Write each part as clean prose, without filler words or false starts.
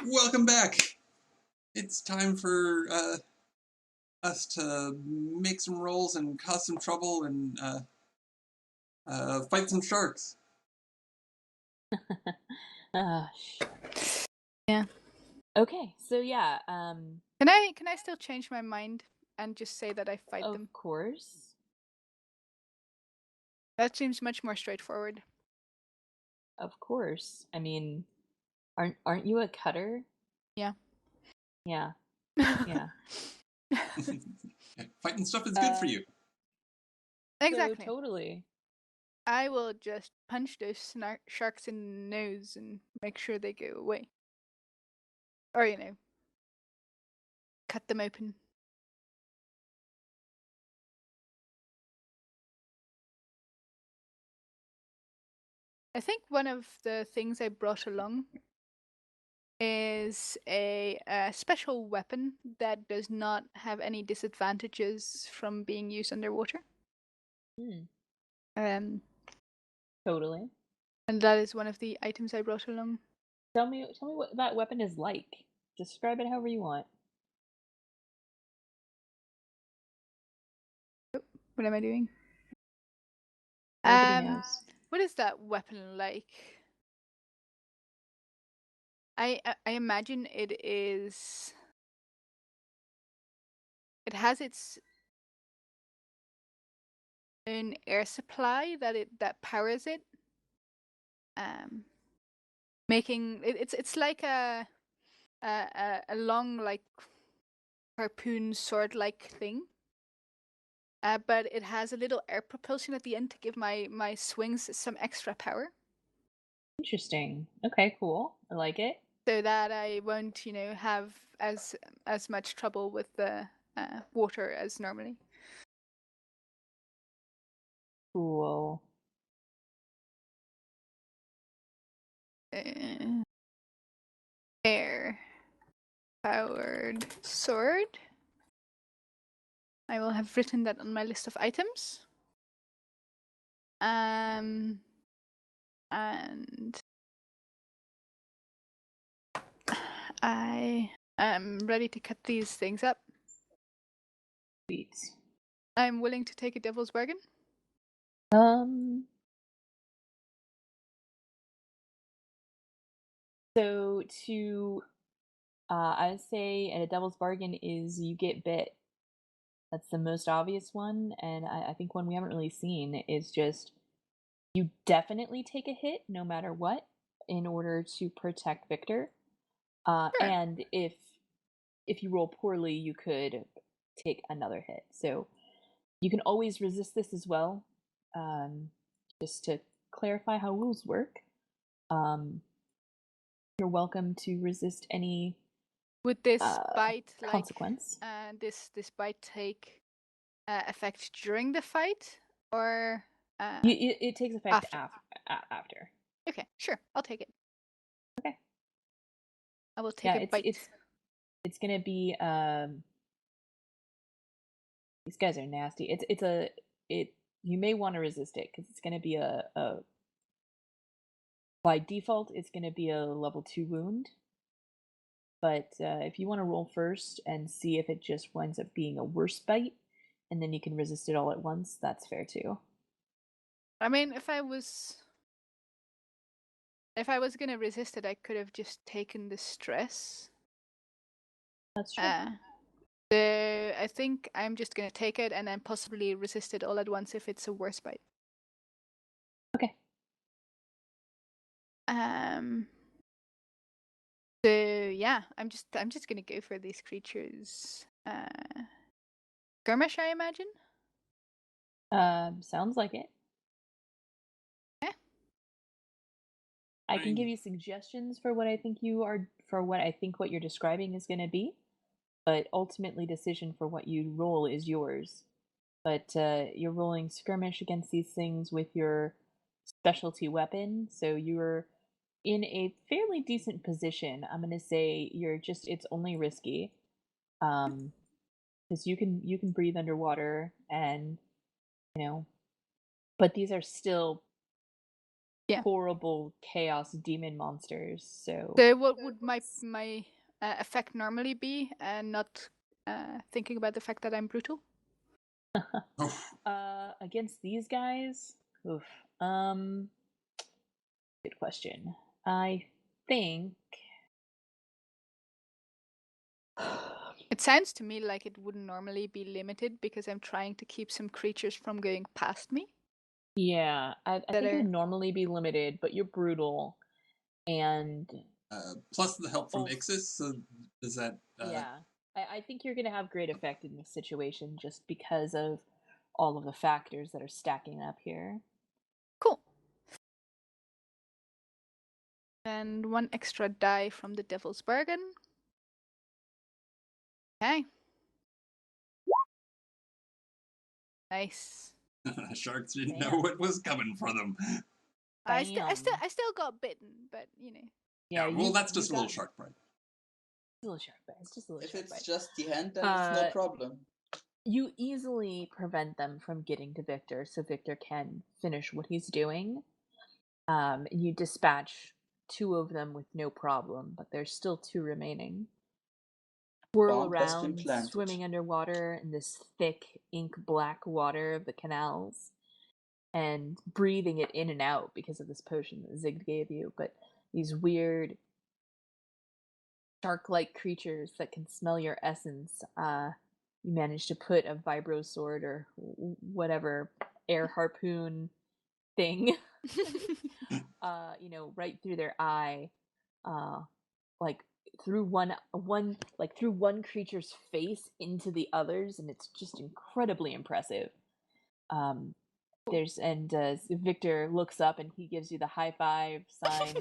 Welcome back. It's time for us to make some rolls and cause some trouble and fight some sharks. Shucks. Yeah. Okay, so yeah, Can I still change my mind and just say that I fight them? of course. That seems much more straightforward. Of course. I mean, aren't you a cutter? Yeah. Yeah. Yeah. Fighting stuff is good for you. Exactly. So totally. I will just punch those sharks in the nose and make sure they go away. Or, cut them open. I think one of the things I brought along is a special weapon that does not have any disadvantages from being used underwater. Totally. And that is one of the items I brought along. Tell me what that weapon is like. Describe it however you want. What am I doing? Nobody knows. What is that weapon like? I imagine it is. It has its own air supply that powers it. Making it's like a long like harpoon sword like thing. But it has a little air propulsion at the end to give my swings some extra power. Interesting. Okay, cool. I like it. So that I won't, have as much trouble with the water as normally. Cool. Air powered sword. I will have written that on my list of items. And I am ready to cut these things up. Sweet. I'm willing to take a devil's bargain. So to I say a devil's bargain is you get bit. That's the most obvious one, and I think one we haven't really seen is just you definitely take a hit no matter what in order to protect Victor. Sure. And if you roll poorly, you could take another hit. So you can always resist this as well. Just to clarify how rules work, you're welcome to resist any Would this bite consequence. This bite take effect during the fight or it takes effect after. Okay, sure, I'll take it. Okay. I will take a bite. It's gonna be these guys are nasty. You may want to resist it because it's gonna be a by default it's gonna be a level 2 wound. But if you want to roll first and see if it just winds up being a worse bite, and then you can resist it all at once, that's fair too. I mean, if I was gonna resist it, I could have just taken the stress. That's true. So I think I'm just gonna take it and then possibly resist it all at once if it's a worse bite. Okay. So yeah, I'm just gonna go for these creatures. Skirmish, I imagine. Sounds like it. Yeah. I can give you suggestions for what I think what you're describing is going to be, but ultimately decision for what you roll is yours. But you're rolling skirmish against these things with your specialty weapon, so you're in a fairly decent position. I'm going to say it's only risky. Because you can breathe underwater and but these are still horrible chaos demon monsters. So what would my effect normally be, and not thinking about the fact that I'm brutal? Against these guys, oof. Good question. I think It sounds to me like it wouldn't normally be limited because I'm trying to keep some creatures from going past me. yeah, I think it would normally be limited, but you're brutal, and plus the help from Ixis. So does that? Yeah, I think you're going to have great effect in this situation just because of all of the factors that are stacking up here. Cool. And 1 extra die from the Devil's Bargain. Okay. Nice. Sharks didn't know what was coming for them. I still got bitten, but you know. Yeah, well, that's just a little shark bite. A little shark bite. It's just a little if shark it's bite. just the hand, then it's no problem. You easily prevent them from getting to Victor, so Victor can finish what he's doing. You dispatch 2 of them with no problem, but there's still 2 remaining. Whirl around, swimming underwater in this thick, ink-black water of the canals, and breathing it in and out because of this potion that Zig gave you. But these weird, shark-like creatures that can smell your essence, you manage to put a vibro sword or whatever air harpoon thing, right through their eye, like through one creature's face into the others, and it's just incredibly impressive. Victor looks up and he gives you the high five sign,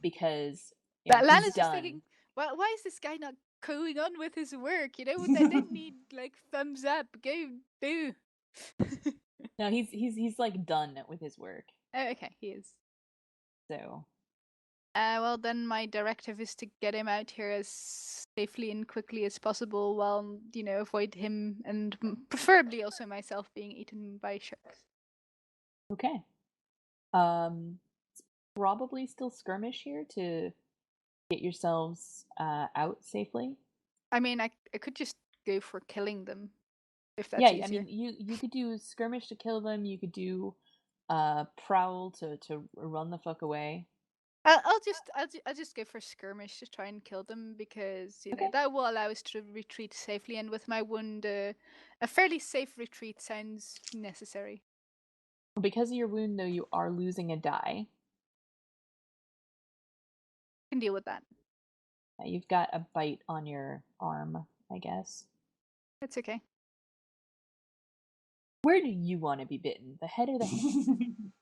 because Lana's just thinking, well, why is this guy not going on with his work? They didn't need like thumbs up. Go boo. No, he's like done with his work. Oh, okay, he is. So. Well, then my directive is to get him out here as safely and quickly as possible, while avoid him and preferably also myself being eaten by sharks. Okay. It's probably still skirmish here to get yourselves out safely. I mean, I could just go for killing them, if that's easier. I mean, you could do skirmish to kill them. You could do prowl to run the fuck away. I'll just go for skirmish to try and kill them, because that will allow us to retreat safely, and with my wound, a fairly safe retreat sounds necessary. Because of your wound, though, you are losing a die. Can deal with that. You've got a bite on your arm, I guess. It's okay. Where do you want to be bitten? The head or the hand?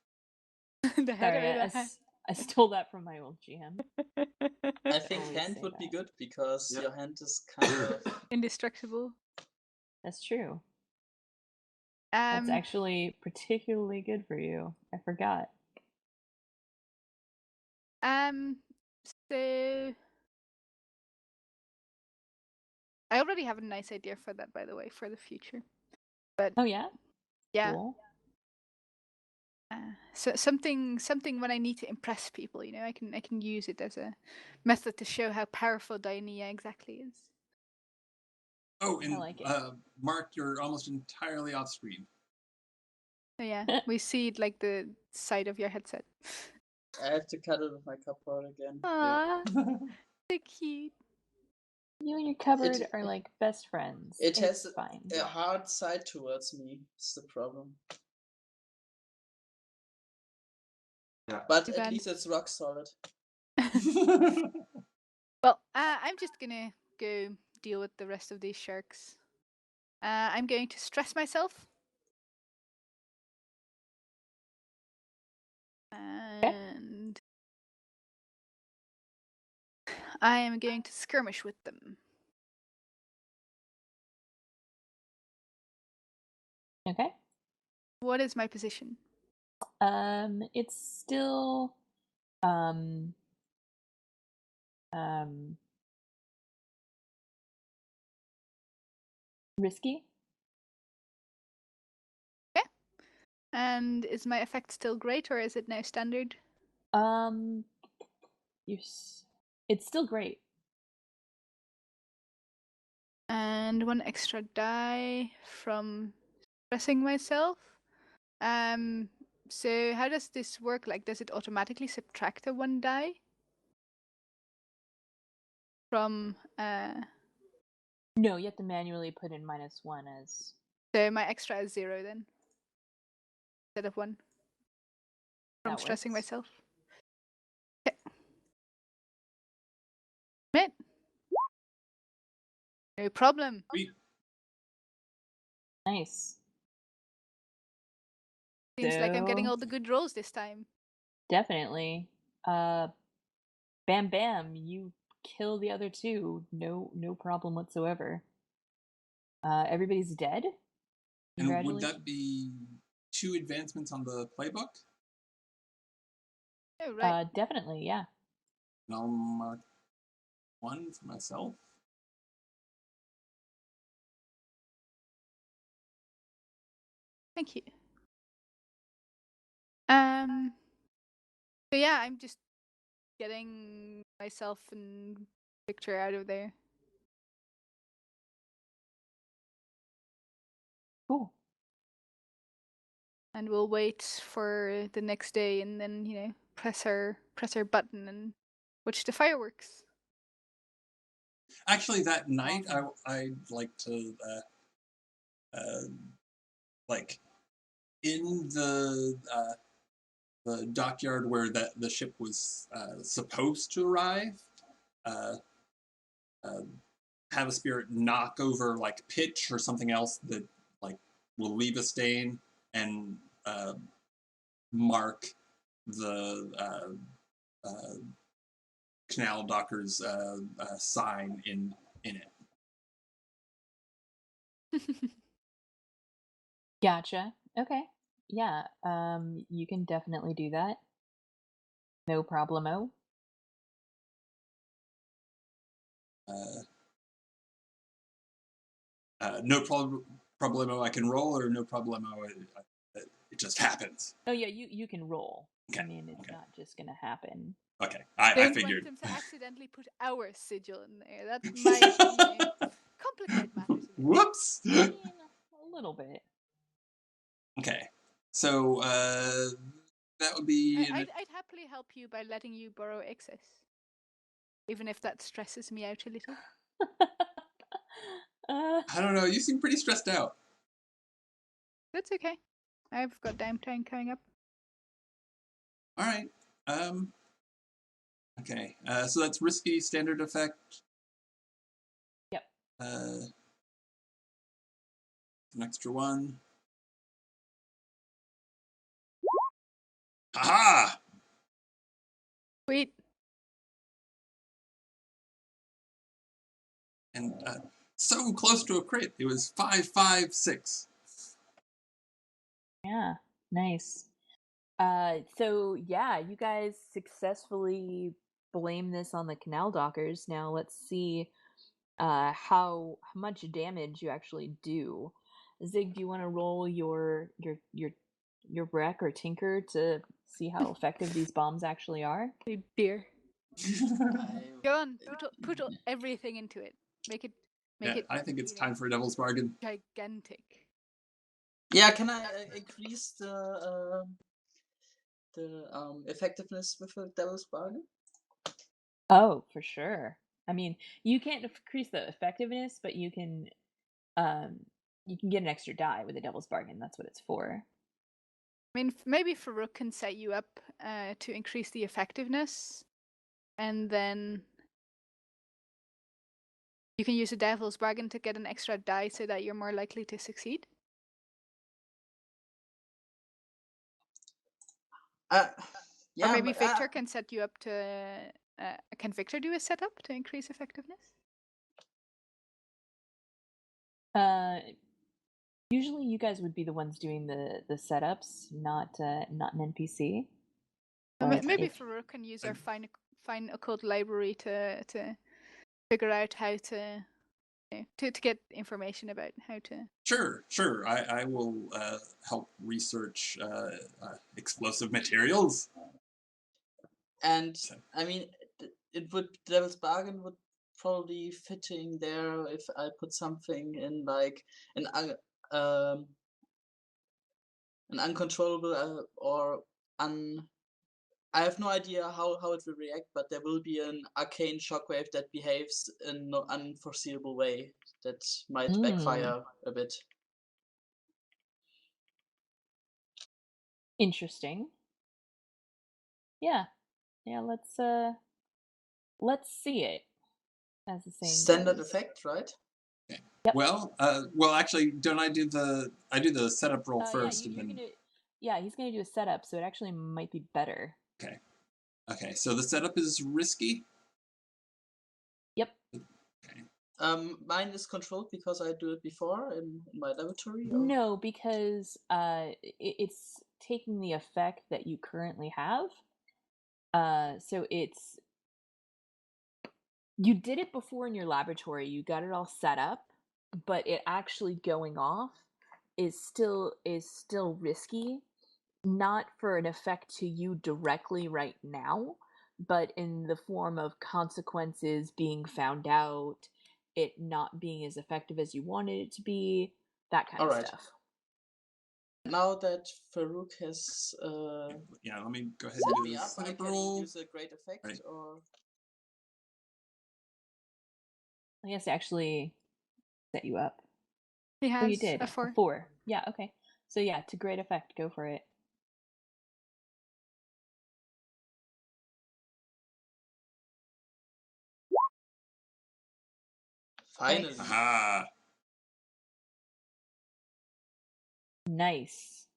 The head or the hand? I stole that from my old GM. I think hand would be good because your hand is kind of indestructible. That's true. That's actually particularly good for you. I forgot. So I already have a nice idea for that, by the way, for the future. But oh yeah, yeah. Cool. So something when I need to impress people, I can use it as a method to show how powerful Dionia exactly is. Oh, and I like it. Mark, you're almost entirely off screen. Oh yeah, we see like the side of your headset. I have to cut it with my cupboard again. Aww, so cute. You and your cupboard are like best friends. It has fine. a hard side towards me. It's the problem. Yeah. But at least it's rock solid. Well, I'm just gonna go deal with the rest of these sharks. I'm going to stress myself. And I am going to skirmish with them. Okay. What is my position? It's still risky. Okay. And is my effect still great, or is it now standard? It's still great. And 1 extra die from stressing myself. So how does this work? Like, does it automatically subtract a 1 die from No, you have to manually put in -1 as. So my extra is 0 then, instead of 1. From That stressing works. myself. Okay. It. No problem. Sweet. Nice. Seems like I'm getting So- all the good rolls this time. Definitely. Bam Bam, you kill the other two. No problem whatsoever. Everybody's dead. And would that be 2 advancements on the playbook? Oh, right. Definitely, yeah. And I'll mark 1 for myself. Thank you. So yeah, I'm just getting myself and Victor out of there. Cool. And we'll wait for the next day and then, press our button and watch the fireworks. Actually, that night, I'd like to, like, in the dockyard where the ship was supposed to arrive, have a spirit knock over like pitch or something else that like will leave a stain and mark the canal docker's sign in it. Gotcha. Okay. Yeah. You can definitely do that. No problemo. No problemo I can roll, or no problemo it just happens. Oh yeah, you can roll. Okay. I mean, it's not just gonna happen. Okay, I Don't figured. want them to accidentally put our sigil in there. That might, complicate matters. Whoops. I mean, a little bit. Okay, so that would be. I'd happily help you by letting you borrow excess, even if that stresses me out a little. I don't know. You seem pretty stressed out. That's okay. I've got downtime coming up. All right. Okay. So that's risky standard effect. Yep. An extra 1. Haha! Sweet. And so close to a crit. It was 556. Yeah. Nice. So yeah, you guys successfully blame this on the canal dockers. Now let's see how much damage you actually do. Zig, do you want to roll your wreck or tinker to see how effective these bombs actually are? Oh dear. Go on, put everything into it. Make it. I think it's time for a devil's bargain. Gigantic. Yeah, can I increase the effectiveness with a devil's bargain? Oh, for sure. I mean, you can't increase the effectiveness, but you can get an extra die with a devil's bargain. That's what it's for. I mean, maybe Farouk can set you up to increase the effectiveness, and then you can use a devil's bargain to get an extra die so that you're more likely to succeed. Yeah, or maybe Victor can set you up to. Can Victor do a setup to increase effectiveness? Usually you guys would be the ones doing the setups, not an NPC. Maybe Farouk can use our fine occult library to figure out how to get information about how to. Sure. I will help research explosive materials. And I mean, Devil's Bargain would probably fitting there if I put something in like um, an uncontrollable or I have no idea how it will react, but there will be an arcane shockwave that behaves in no unforeseeable way that might backfire a bit. Interesting. Yeah. Let's see it, as the saying Standard goes. effect, right? Okay. Yep. Well, actually, don't I do the setup roll first? He's gonna do a setup, so it actually might be better. Okay. So the setup is risky. Yep. Okay. Mine is controlled because I do it before in my laboratory. Or? No, because it's taking the effect that you currently have. So you did it before in your laboratory. You got it all set up, but it actually going off is still risky. Not for an effect to you directly right now, but in the form of consequences being found out, it not being as effective as you wanted it to be, that kind of stuff. Now that Farouk has let me go ahead set and do me the up, I setup can roll. use a great effect Right. or I guess to actually set you up. He has you did a 4. A 4. Yeah, okay. So yeah, to great effect, go for it. finally. Aha! Nice.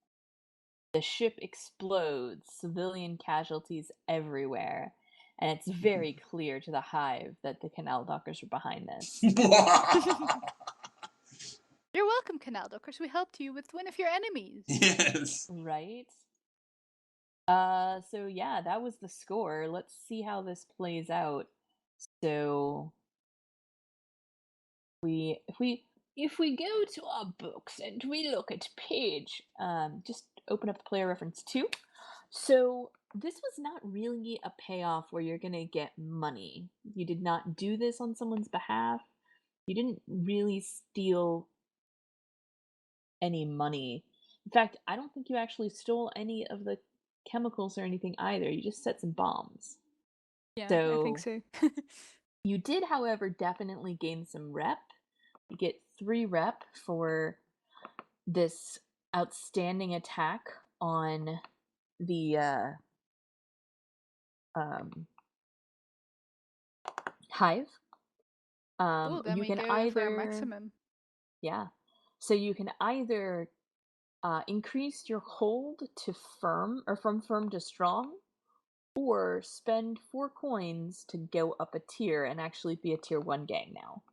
The ship explodes, civilian casualties everywhere, and it's very clear to the Hive that the Canal Dockers were behind this. You're welcome, Canal Dockers. We helped you with one of your enemies. Yes. Right? So yeah, that was the score. Let's see how this plays out. So if we go to our books and we look at page, just open up player reference 2. So this was not really a payoff where you're gonna get money. You did not do this on someone's behalf. You didn't really steal any money. In fact, I don't think you actually stole any of the chemicals or anything either. You just set some bombs. Yeah, So, I think so. You did, however, definitely gain some rep. You get 3 rep for this outstanding attack on the Hive. Cool, then You we can go either for our maximum. Yeah. So you can either increase your hold to firm or from firm to strong, or spend 4 coins to go up a tier and actually be a tier 1 gang now.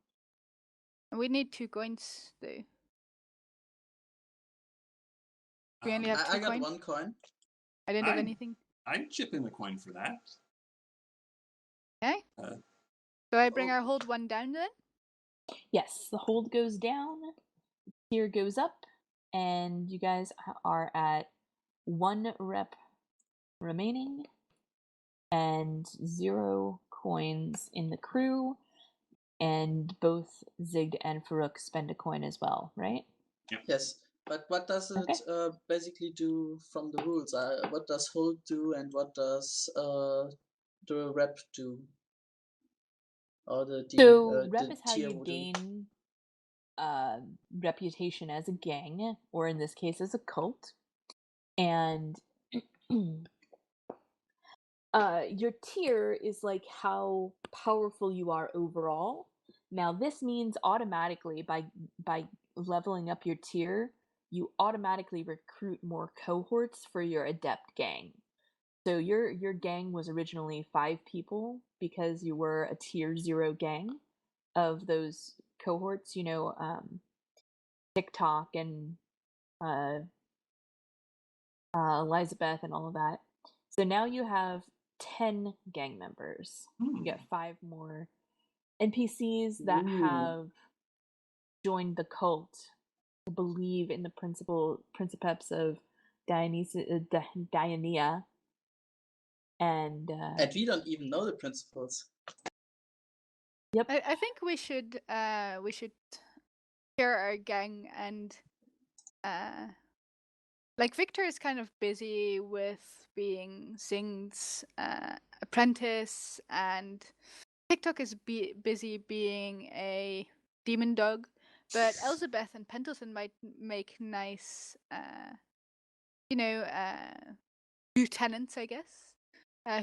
We need 2 coins, though. We only have 2 I got coins. 1 coin. I didn't have anything. I'd chip in the coin for that. Okay. So I bring our hold 1 down then? Yes, the hold goes down, tier goes up, and you guys are at 1 rep remaining and 0 coins in the crew, and both Zig and Farouk spend a coin as well, right? Yep. Yes, but what does it basically do from the rules? What does hold do and what does the rep do? Or So rep is how tier you gain reputation as a gang, or in this case as a cult. And your tier is like how powerful you are overall. Now this means automatically by leveling up your tier, you automatically recruit more cohorts for your adept gang. So your gang was originally 5 people because you were a tier 0 gang. Of those cohorts, TikTok and Elizabeth and all of that. So now you have 10 gang members. You get 5 more NPCs that have joined the cult to believe in the principes of Diania, And we don't even know the principals. Yep. I think we should share our gang and like Victor is kind of busy with being Zing's apprentice, and TikTok is busy being a demon dog, but Elizabeth and Pendleton might make nice, lieutenants, I guess,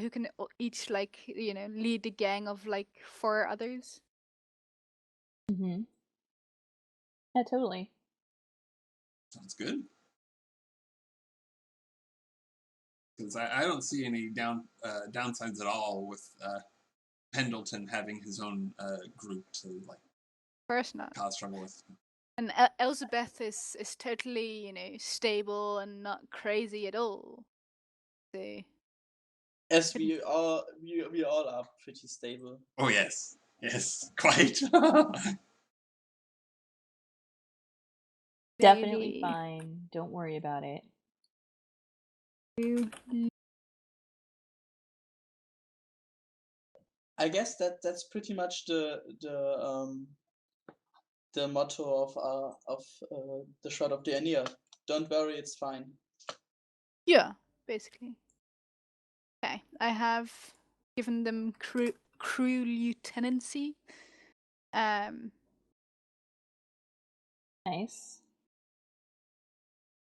who can each lead the gang of 4 others. Mm-hmm. Yeah, totally. Sounds good. Because I don't see any downsides at all with Pendleton having his own group to Of course not. cause trouble with. And Elizabeth is totally, stable and not crazy at all. So. As we all are pretty stable. Oh yes, quite. Definitely fine. Don't worry about it. I guess that's pretty much the motto of the shot of the Ania. Don't worry, it's fine. Yeah, basically. Okay, I have given them crew lieutenancy. Nice.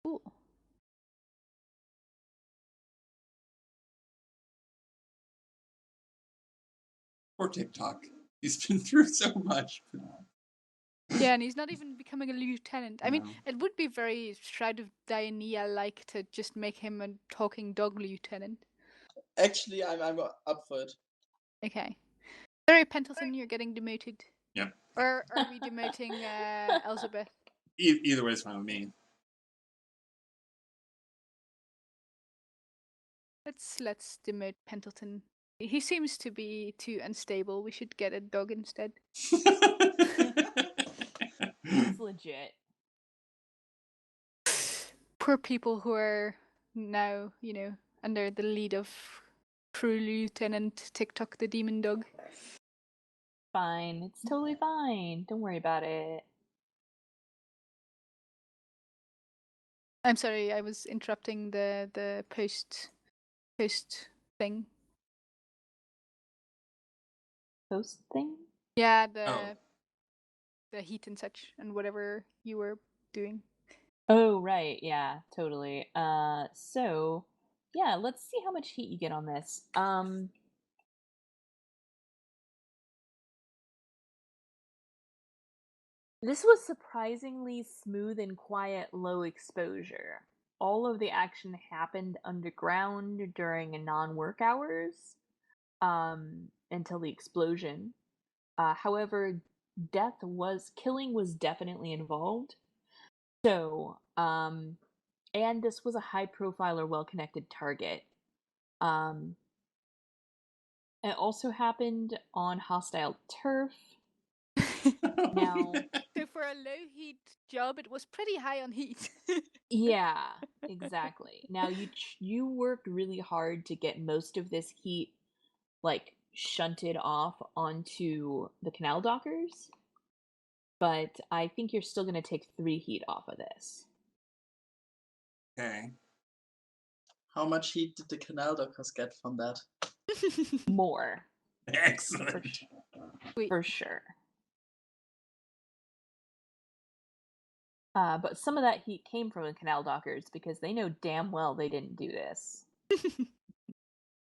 Cool. Poor TikTok. He's been through so much. Yeah, and he's not even becoming a lieutenant. I mean, it would be very Shroud of Diania-like to just make him a talking dog lieutenant. Actually, I'm up for it. Okay. Sorry, Pendleton, you're getting demoted. Yep. Or are we demoting Elizabeth? Either way is fine with me. Let's demote Pendleton. He seems to be too unstable. We should get a dog instead. It's legit. Poor people who are now, under the lead of Crew Lieutenant TikTok the Demon Dog. Fine. It's totally fine. Don't worry about it. I'm sorry, I was interrupting the post thing. Post thing? Yeah, the heat and such, and whatever you were doing. Oh, right. Yeah, totally. So, yeah, let's see how much heat you get on this. This was surprisingly smooth and quiet, low exposure. All of the action happened underground during non-work hours, until the explosion. However, killing was definitely involved. So, and this was a high-profile or well-connected target. It also happened on hostile turf. Now, So for a low heat job, it was pretty high on heat. yeah, exactly. Now you worked really hard to get most of this heat shunted off onto the canal dockers, but I think you're still going to take 3 heat off of this. Okay. How much heat did the canal dockers get from that? More. Excellent. For sure. But some of that heat came from the canal dockers because they know damn well they didn't do this.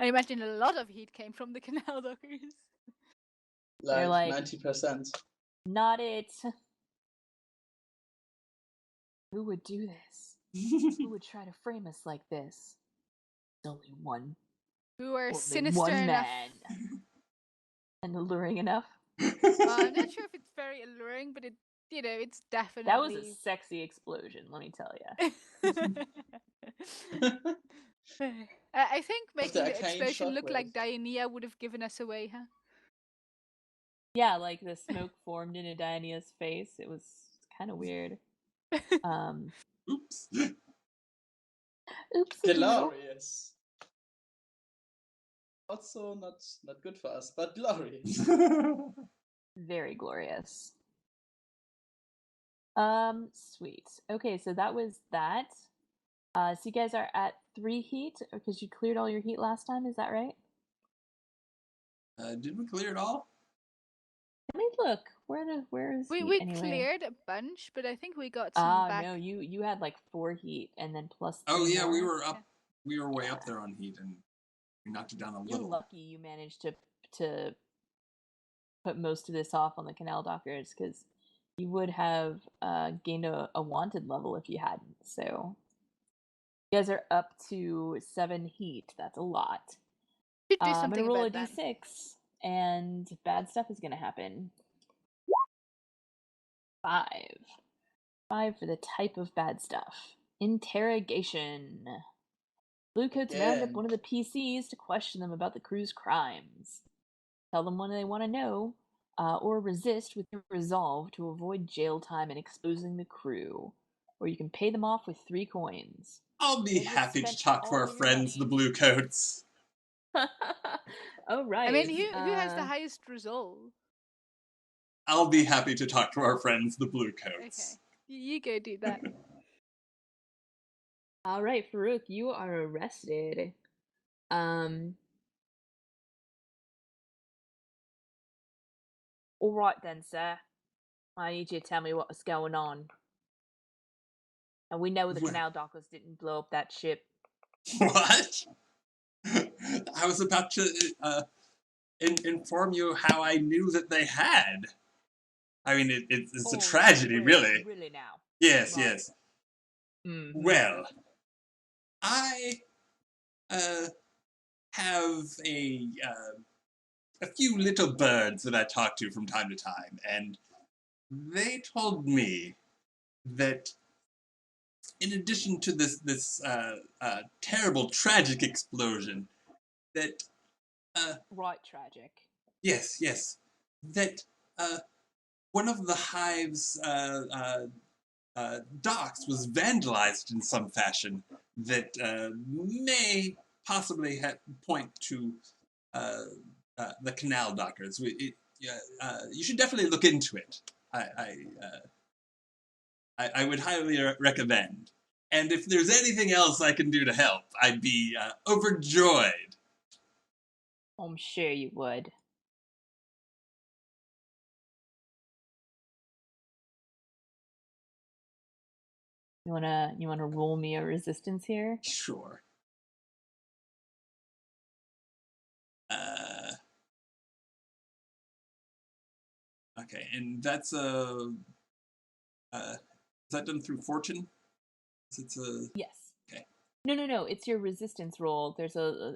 I imagine a lot of heat came from the canal dockers. They're like 90%. Not it. Who would do this? Who would try to frame us like this? There's only one. Who are Only sinister one enough. man. And alluring enough. I'm not sure if it's very alluring, but it's definitely. That was a sexy explosion, let me tell you. I think making the arcane explosion look shockwave. like Diania would have given us away, huh? Yeah, like the smoke formed into Diania's face. It was kind of weird. Oops. Oopsie. Glorious. Also not good for us, but glory. Very glorious. Sweet. Okay, so that was that. So you guys are at 3 heat because you cleared all your heat last time. Is that right? Did we clear it all? Let me look. Where is heat We anyway? cleared a bunch, but I think we got some back. No, you had like 4 heat and then plus 3 Oh yeah, more. we were up. Yeah. We were way Yeah. up there on heat, and we knocked it down a You're little. lucky you managed to put most of this off on the canal dockers because you would have gained a wanted level if you hadn't. So you guys are up to 7 heat. That's a lot. Should do I'm something gonna roll a about that. d6, and bad stuff is gonna happen. 5. 5 for the type of bad stuff. Interrogation. Bluecoats round up Again. one of the PCs to question them about the crew's crimes. Tell them what they want to know, or resist with your resolve to avoid jail time and exposing the crew. Or you can pay them off with 3 coins. I'll be You guys just happy to spent talk to all our your friends, the money. Blue Coats. Oh, right. I mean, who has the highest resolve? I'll be happy to talk to our friends, the Blue Okay, Coats. you go do that. All right, Farouk, you are arrested. All right then, sir. I need you to tell me what was going on. And we know the Well- canal dockers didn't blow up that ship. What? I was about to inform you how I knew that they had. I mean, it's a tragedy, really. Really now. Yes, Right. yes. Mm-hmm. Well, I have a few little birds that I talk to from time to time, and they told me that in addition to this terrible tragic explosion, that Right, tragic. yes, that one of the hive's docks was vandalized in some fashion that may possibly point to uh, the canal dockers. You should definitely look into it. I would highly recommend. And if there's anything else I can do to help, I'd be overjoyed. I'm sure you would. You wanna roll me a resistance here? Sure. Okay, and that's is that done through fortune? It's a Yes. Okay. No. It's your resistance roll. There's a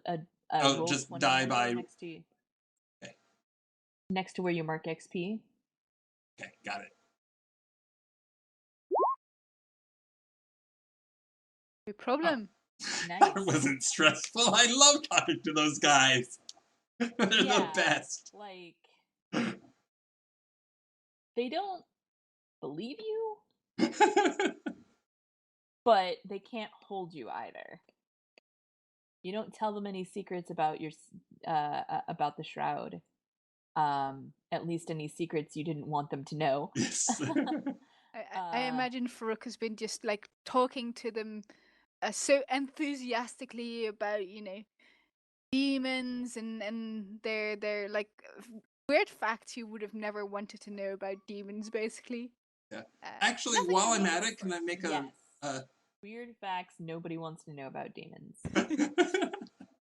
Oh, roll just 20 die number by. next to you. Okay. Next to where you mark XP. Okay, got it. No problem. Nice. That wasn't stressful. I love talking to those guys. They're the best. Like, they don't believe you, but they can't hold you either. You don't tell them any secrets about about the shroud. At least any secrets you didn't want them to know. Yes. I imagine Farouk has been just like talking to them so enthusiastically about demons and their like weird facts you would have never wanted to know about demons, basically. Yeah. Actually, nothing while I'm unusual at it, can for I us. make Yes. a Weird facts nobody wants to know about demons.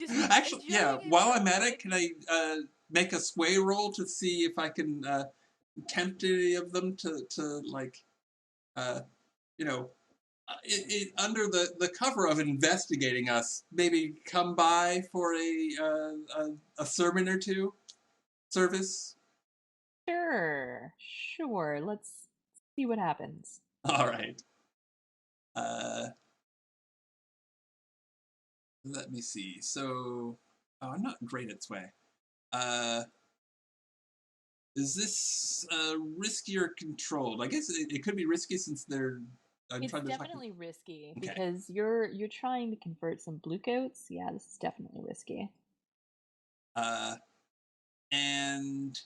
Just Actually, yeah. enjoying While himself, I'm at it, like- can I make a sway roll to see if I can tempt any of them to like, you know, under the cover of investigating us, maybe come by for a sermon or two service? Sure. Let's see what happens. All right. Let me see. So, I'm not great at sway. Is this risky or controlled? I guess it could be risky since they're. I'm It's trying to definitely risky Okay. because you're trying to convert some blue coats. Yeah, this is definitely risky. And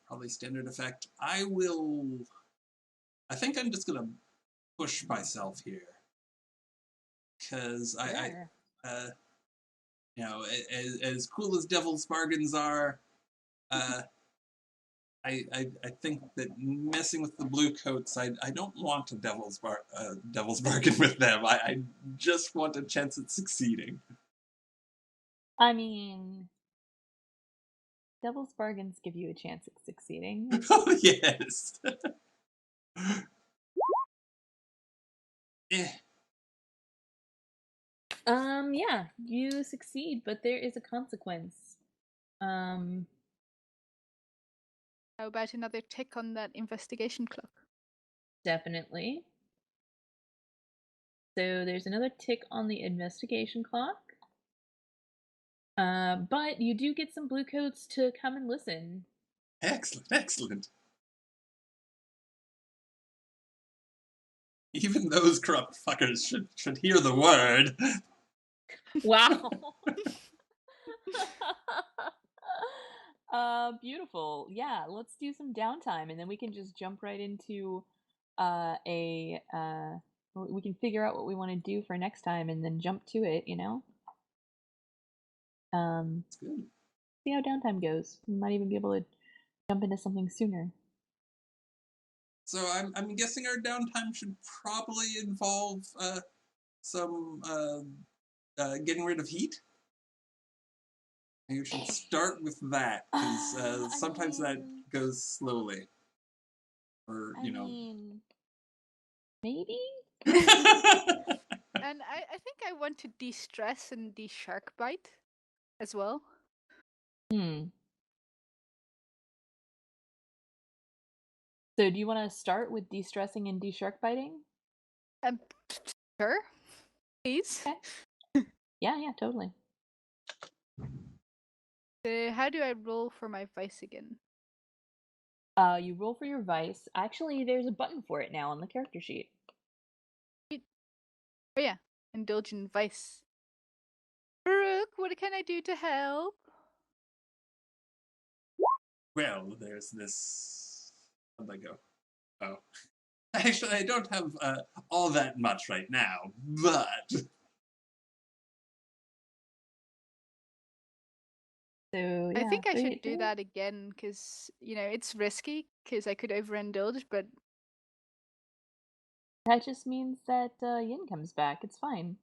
probably standard effect. I think I'm just gonna push myself here because Sure. you know, as cool as Devil's Bargains are, I think that messing with the blue coats, I don't want a Devil's Bargain with them. I just want a chance at succeeding. I mean, Devil's Bargains give you a chance at succeeding. Oh, yes. Eh. Yeah, you succeed, but there is a consequence. How about another tick on that investigation clock? Definitely. So there's another tick on the investigation clock. But you do get some blue coats to come and listen. Excellent, excellent. Even those corrupt fuckers should hear the word. Wow. Beautiful. Yeah, let's do some downtime and then we can just jump right into we can figure out what we want to do for next time and then jump to it, you know? That's good. See how downtime goes. We might even be able to jump into something sooner. So I'm guessing our downtime should probably involve some getting rid of heat. Maybe we should start with that because sometimes that goes slowly, or you know. Maybe. And I think I want to de-stress and de-shark bite as well. So do you want to start with de-stressing and de-shark biting? Sure. Please. Okay. Yeah, totally. How do I roll for my vice again? You roll for your vice. Actually, there's a button for it now on the character sheet. Oh yeah, indulge in vice. Brooke, what can I do to help? Well, there's this. How'd I go? Oh, actually, I don't have all that much right now, but. So yeah, I think I should do that again because it's risky because I could overindulge, but that just means that Yin comes back. It's fine.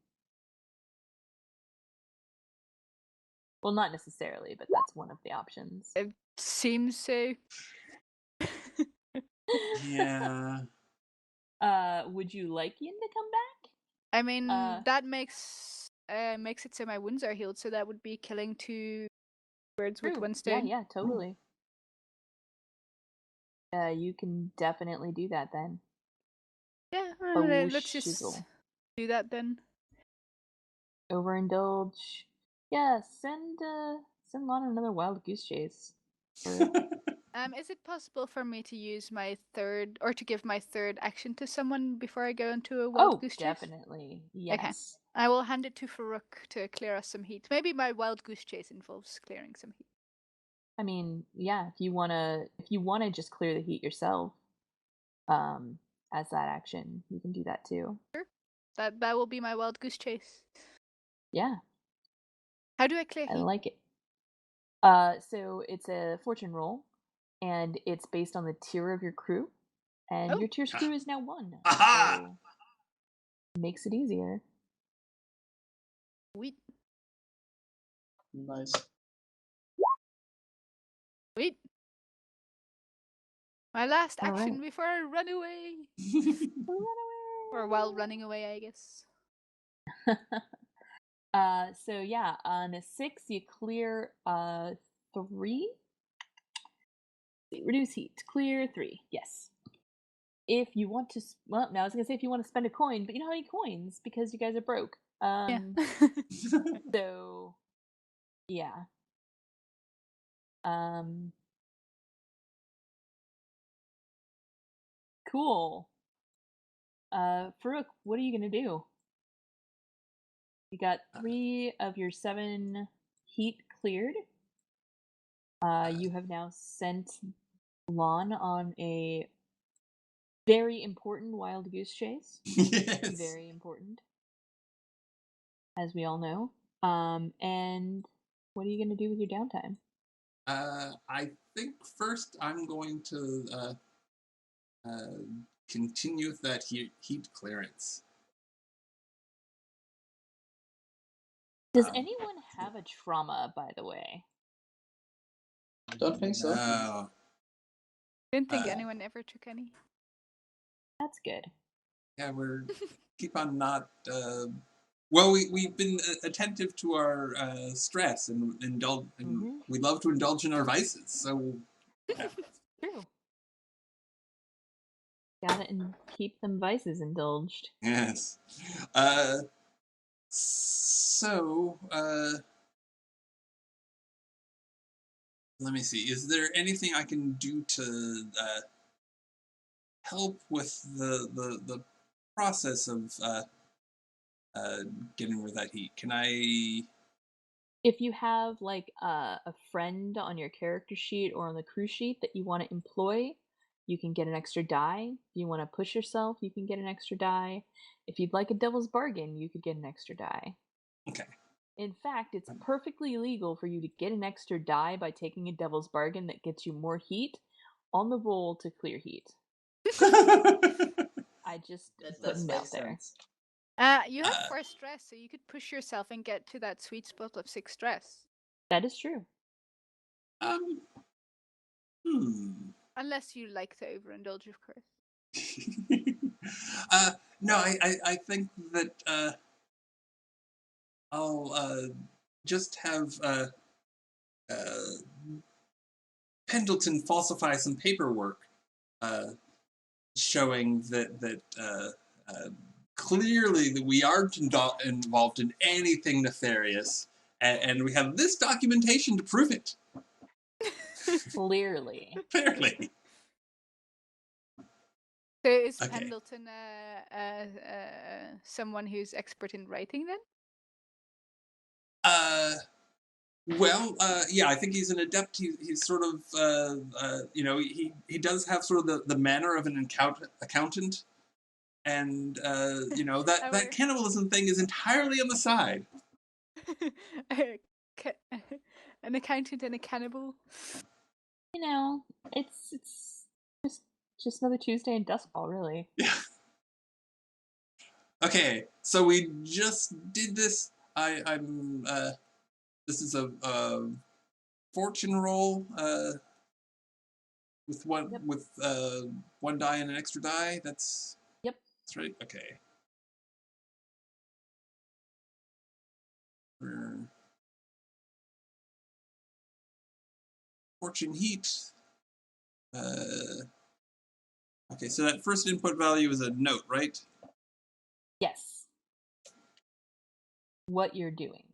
Well, not necessarily, but that's one of the options. it seems so. Yeah. Would you like Yin to come back? I mean, that makes it so my wounds are healed, so that would be killing 2 birds with 1 stone. Yeah, totally. You can definitely do that then. Yeah, let's just do that then. Overindulge. Yeah, send Lana another wild goose chase. Is it possible for me to use my third, or to give my third action to someone before I go into a wild goose chase? Definitely. Yes. Okay. I will hand it to Farouk to clear us some heat. Maybe my wild goose chase involves clearing some heat. I mean, yeah, if you wanna just clear the heat yourself, as that action, you can do that too. Sure. That will be my wild goose chase. Yeah. How do I clear heat? I like it. So it's a fortune roll, and it's based on the tier of your crew, and your tier's crew is now 1. Aha! So makes it easier. Sweet. Nice. Sweet. My last action before I run away. Run away. Or while running away, I guess. So yeah, on a 6 you clear 3. Reduce heat. Clear 3. Yes. If you want to, well, no, I was gonna say if you want to spend a coin, but you don't have any coins because you guys are broke. Yeah. So, yeah. Cool. Farouk, what are you gonna do? You got 3 of your 7 heat cleared. You have now sent Lon on a very important wild goose chase. Yes. Very important, as we all know. And what are you going to do with your downtime? I think first I'm going to continue with that heat clearance. Does anyone have a trauma, by the way? Don't think so. No. Didn't think anyone ever took any. That's good. Yeah, we're keep on not. Well, we've been attentive to our stress and indulge, and we love to indulge in our vices. So, yeah. True. Gotta keep them vices indulged. Yes. So, let me see. Is there anything I can do to help with the process of getting rid of that heat? Can I? If you have like a friend on your character sheet or on the crew sheet that you want to employ, you can get an extra die. If you want to push yourself, you can get an extra die. If you'd like a devil's bargain, you could get an extra die. Okay. In fact, it's perfectly legal for you to get an extra die by taking a devil's bargain that gets you more heat on the roll to clear heat. I just putting it out there. You have 4 stress, so you could push yourself and get to that sweet spot of 6 stress. That is true. Unless you like to overindulge, of course. No, I think that I'll just have Pendleton falsify some paperwork showing that clearly that we aren't involved in anything nefarious, and we have this documentation to prove it. Clearly. Clearly. So is Okay. Pendleton someone who's expert in writing then? Well, yeah, I think he's an adept. He's sort of, he does have sort of the manner of an accountant, and that cannibalism thing is entirely on the side. An accountant and a cannibal. It's just another Tuesday in Dust Ball, really. Yeah. Okay, so we just did this. I'm this is a fortune roll with one die and an extra die. That's right. Okay. Fortune heat. Okay, so that first input value is a note, right? Yes. What you're doing.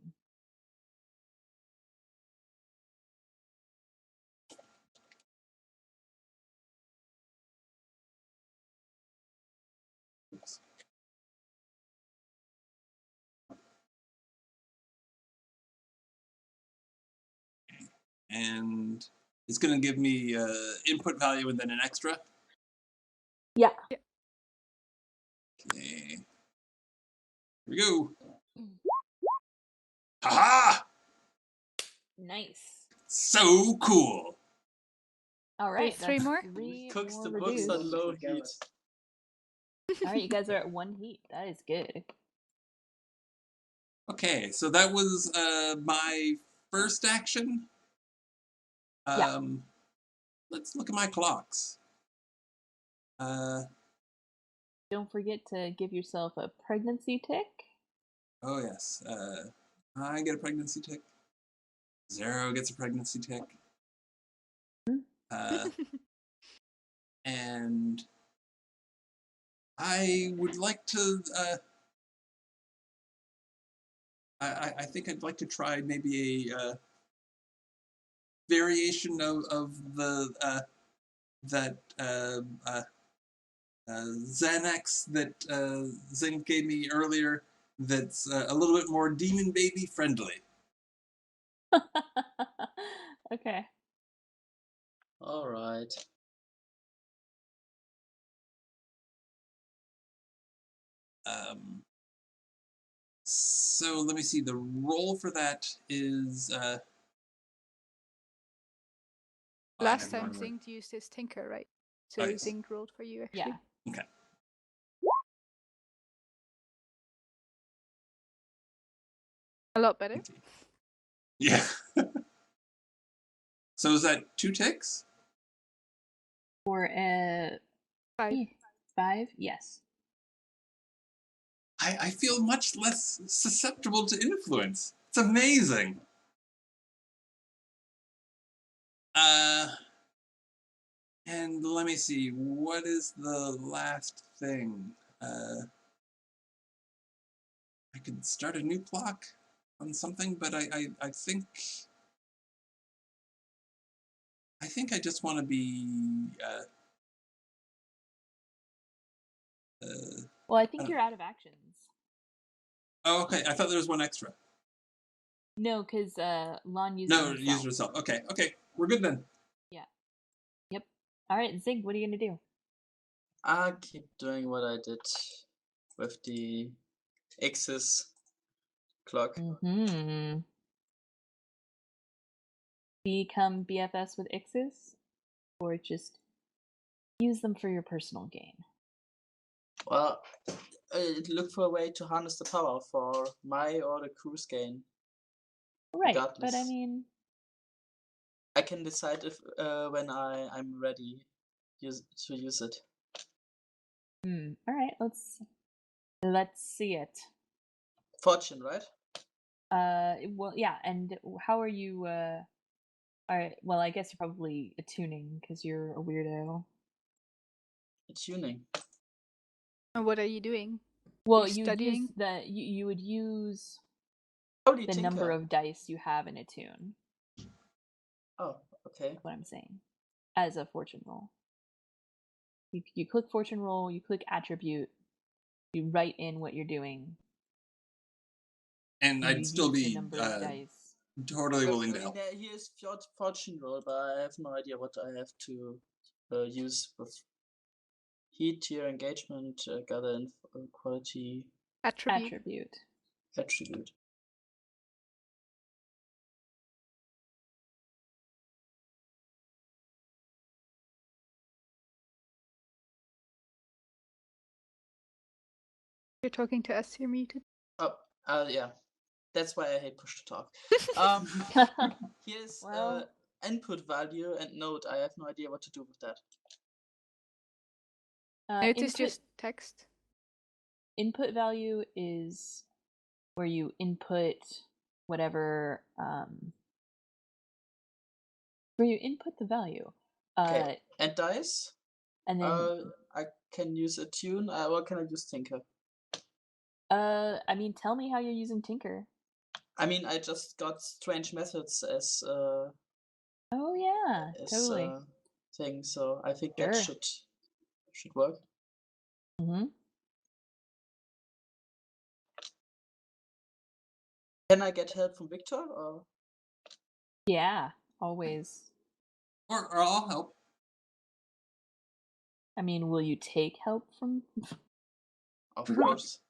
Oops. And it's going to give me input value and then an extra? Yeah. Okay. Here we go. Ha-ha! Nice. So cool. All right. 3 more? Cooks the books on low heat. All right, you guys are at 1 heat. That is good. Okay, so that was my first action. Let's look at my clocks. Don't forget to give yourself a pregnancy tick. Oh, yes. I get a pregnancy tick. Zero gets a pregnancy tick. And I would like to... I think I'd like to try maybe a variation of the Xanax that Zing gave me earlier. that's a little bit more demon baby friendly. Okay. All right. So let me see. The roll for that is Last time Zinged used his Tinker, right? So yes. Zinged rolled for you, actually. Yeah. Okay. A lot better. Yeah. So is that 2 ticks? For Five. 5, yes. I feel much less susceptible to influence. It's amazing. And let me see. What is the last thing? I could start a new clock on something, but I think I just want to be. Well, I think you're out of actions. Oh, okay. I thought there was one extra. No, because Lon used No, it himself. used herself. Okay, okay. We're good then. Yeah. Yep. All right, Zig, what are you going to do? I keep doing what I did with the X's clock. Mm-hmm. Become BFS with X's? Or just use them for your personal gain? Well, look for a way to harness the power for my or the crew's gain. Right, Regardless. but I mean... I can decide if when I'm ready to use it. All right, let's see it. Fortune, right? Well, yeah, and how are you, Alright, well, I guess you're probably attuning, because you're a weirdo. Tuning. And what are you doing? Well, you you studying? use you would use Probably the Tinker. number of dice you have in attune. Oh, okay. That's what I'm saying. As a fortune roll. You click fortune roll, you click attribute, you write in what you're doing. And you I'd still use the be number of dice. totally willing to help. Here's fortune roll, but I have no idea what I have to use with heat, tier, engagement, gather, quality, Attribute. attribute. You're talking to us, you're muted. Oh, yeah. That's why I hate push to talk. Here's Well... input value and note. I have no idea what to do with that. Note is just text. Input value is where you input whatever, where you input the value. Okay. And dice? And then... I can use attune. What can I use Tinker? I mean, tell me how you're using Tinker. I mean, I just got strange methods as Oh yeah, totally. Thing, so I think Sure. that should work. Mm-hmm. Can I get help from Victor? Or? Yeah, always. Or I'll help. I mean, will you take help from... Of course.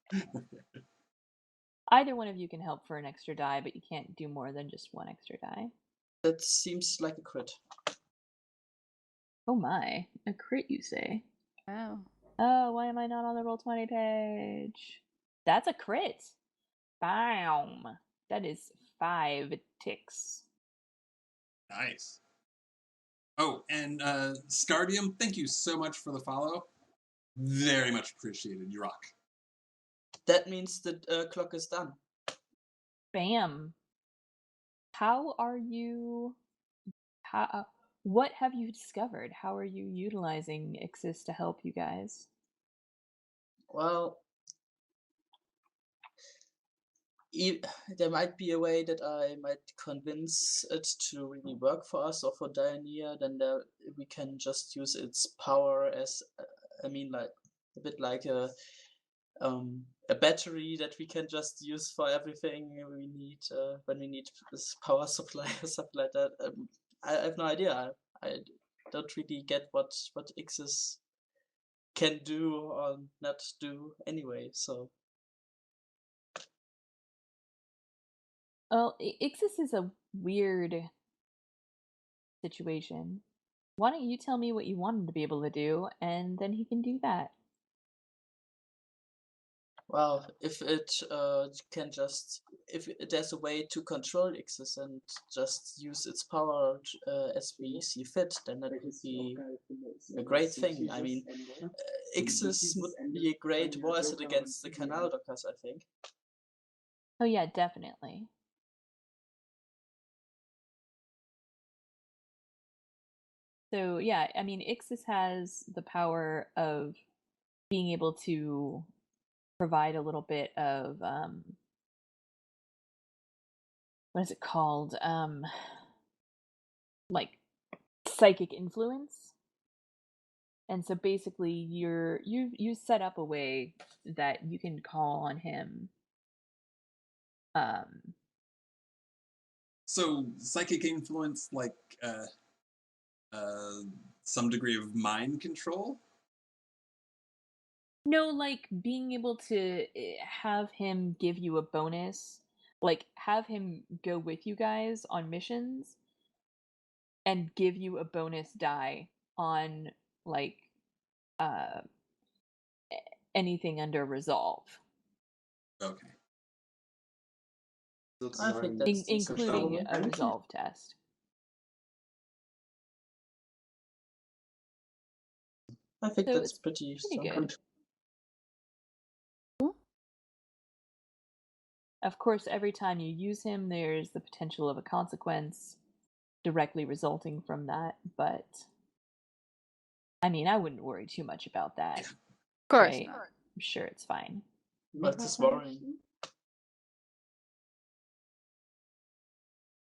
Either one of you can help for an extra die, but you can't do more than just one extra die. That seems like a crit. Oh my, a crit you say? Wow. Oh, why am I not on the Roll20 page? That's a crit! Bam! That is 5 ticks. Nice. Oh, and Scardium, thank you so much for the follow. Very much appreciated. You rock. That means the clock is done. Bam. How are you... what have you discovered? How are you utilizing Ixis to help you guys? Well, there might be a way that I might convince it to really work for us or for Dioneer. Then we can just use its power as, I mean, like a bit like a a battery that we can just use for everything we need when we need this power supply or something like that. I have no idea. I don't really get what X's can do or not do anyway. So Well, Ixis is a weird situation. Why don't you tell me what you want him to be able to do, and then he can do that. well, if it can just if there's a way to control X's and just use its power as we see fit, then that would be a great thing. I mean, X's would be a great war asset against the Canal Dockers, I think. Oh yeah, definitely. So yeah, I mean, Ixis has the power of being able to provide a little bit of what is it called? Like psychic influence. And so basically you set up a way that you can call on him. So psychic influence, like some degree of mind control. No, like being able to have him give you a bonus, like have him go with you guys on missions and give you a bonus die on like uh anything under resolve. Okay. I think that's Including a resolve test. I think So that's it's pretty strong. good. Of course, every time you use him, there's the potential of a consequence directly resulting from that, but I mean, I wouldn't worry too much about that. Of course right? not. I'm sure it's fine. But it's boring.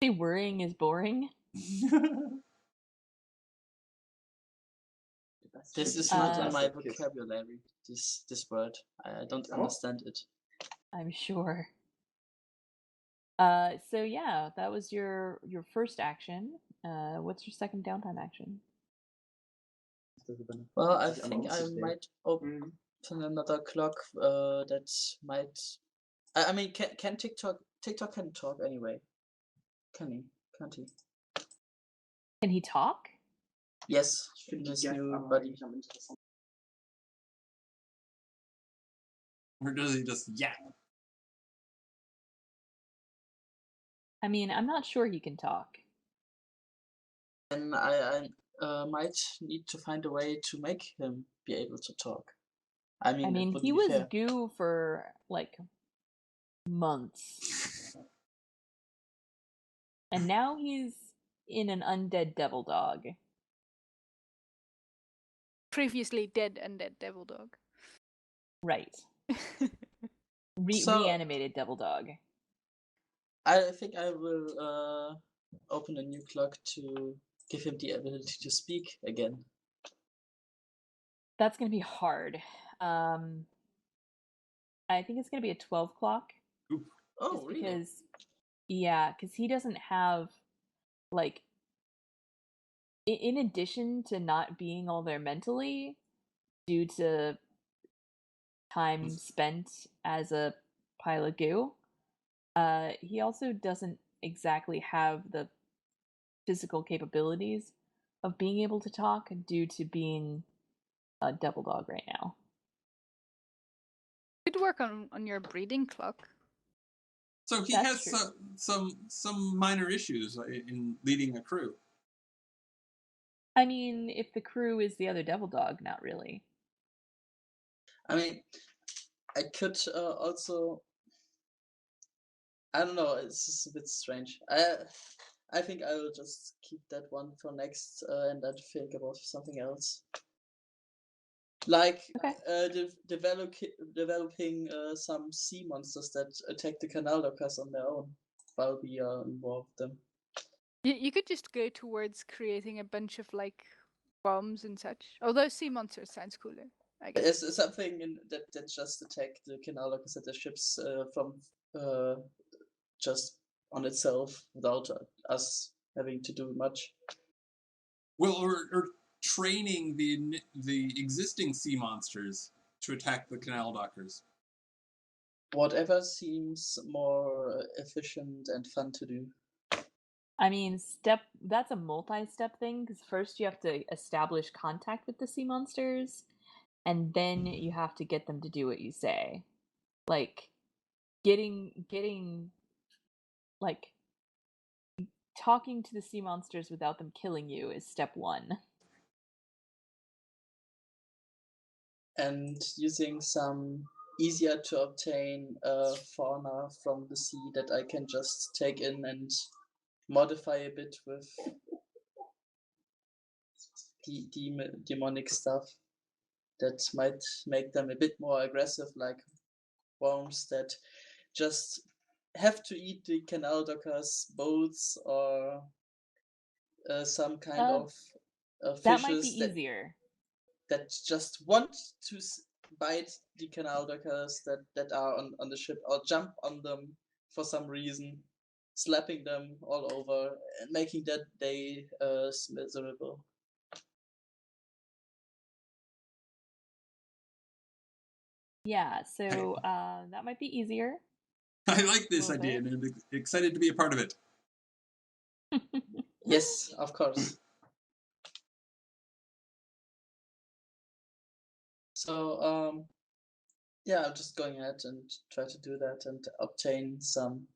See, worrying is boring. This is not in my vocabulary. This word, I don't understand it. I'm sure. So yeah, that was your first action. What's your second downtime action? Well, I think I might open another clock that might. I mean, can TikTok can talk anyway? Can he? Can't he? Can he talk? Yes, this new buddy. Or does he just yap? I mean, I'm not sure he can talk. And I might need to find a way to make him be able to talk. I mean he was goo for like months. And now he's in an undead devil dog. Previously dead undead devil dog. Right. Reanimated devil dog. I think I will open a new clock to give him the ability to speak again. That's going to be hard. I think it's going to be a 12 clock. Oh, really? Because, yeah, because he doesn't have, like, in addition to not being all there mentally, due to time spent as a pile of goo, he also doesn't exactly have the physical capabilities of being able to talk due to being a devil dog right now. You could work on your breeding clock. So he has some minor issues in leading a crew. I mean, if the crew is the other devil dog, not really. I mean, I could also. I don't know. It's just a bit strange. I think I will just keep that one for next, and then think about something else. Like developing some sea monsters that attack the Canal Dockers on their own while we are involved with them. You could just go towards creating a bunch of like bombs and such. Although sea monsters sounds cooler. I guess. Is something that just attack the canal because the ships from just on itself without us having to do much. Well, or training the existing sea monsters to attack the canal dockers. Whatever seems more efficient and fun to do. I mean, that's a multi-step thing, because first you have to establish contact with the sea monsters, and then you have to get them to do what you say. Like, getting like, talking to the sea monsters without them killing you is step 1. And using some easier to obtain fauna from the sea that I can just take in and modify a bit with demonic stuff that might make them a bit more aggressive, like worms that just have to eat the canal dockers' boats or some kind of That might be fishes easier. that just want to bite the canal dockers that are on the ship or jump on them for some reason, slapping them all over and making that day miserable. Yeah, so that might be easier. I like this idea, and I'm excited to be a part of it. Yes, of course. So, yeah, I'm just going ahead and try to do that and obtain some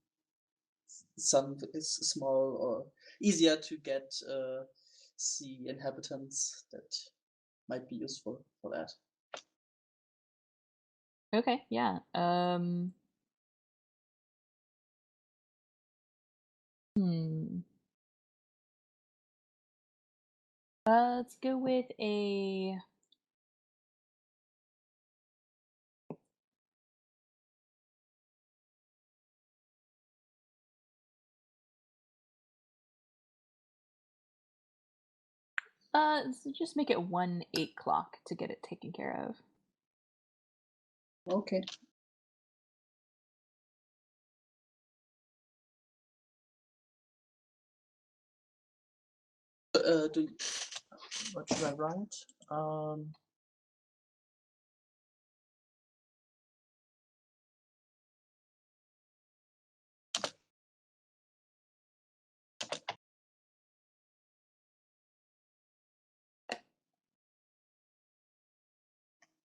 small or easier to get sea inhabitants that might be useful for that. Okay, yeah. Let's go with a... so just make it 1 8 clock to get it taken care of. Okay. What should I write?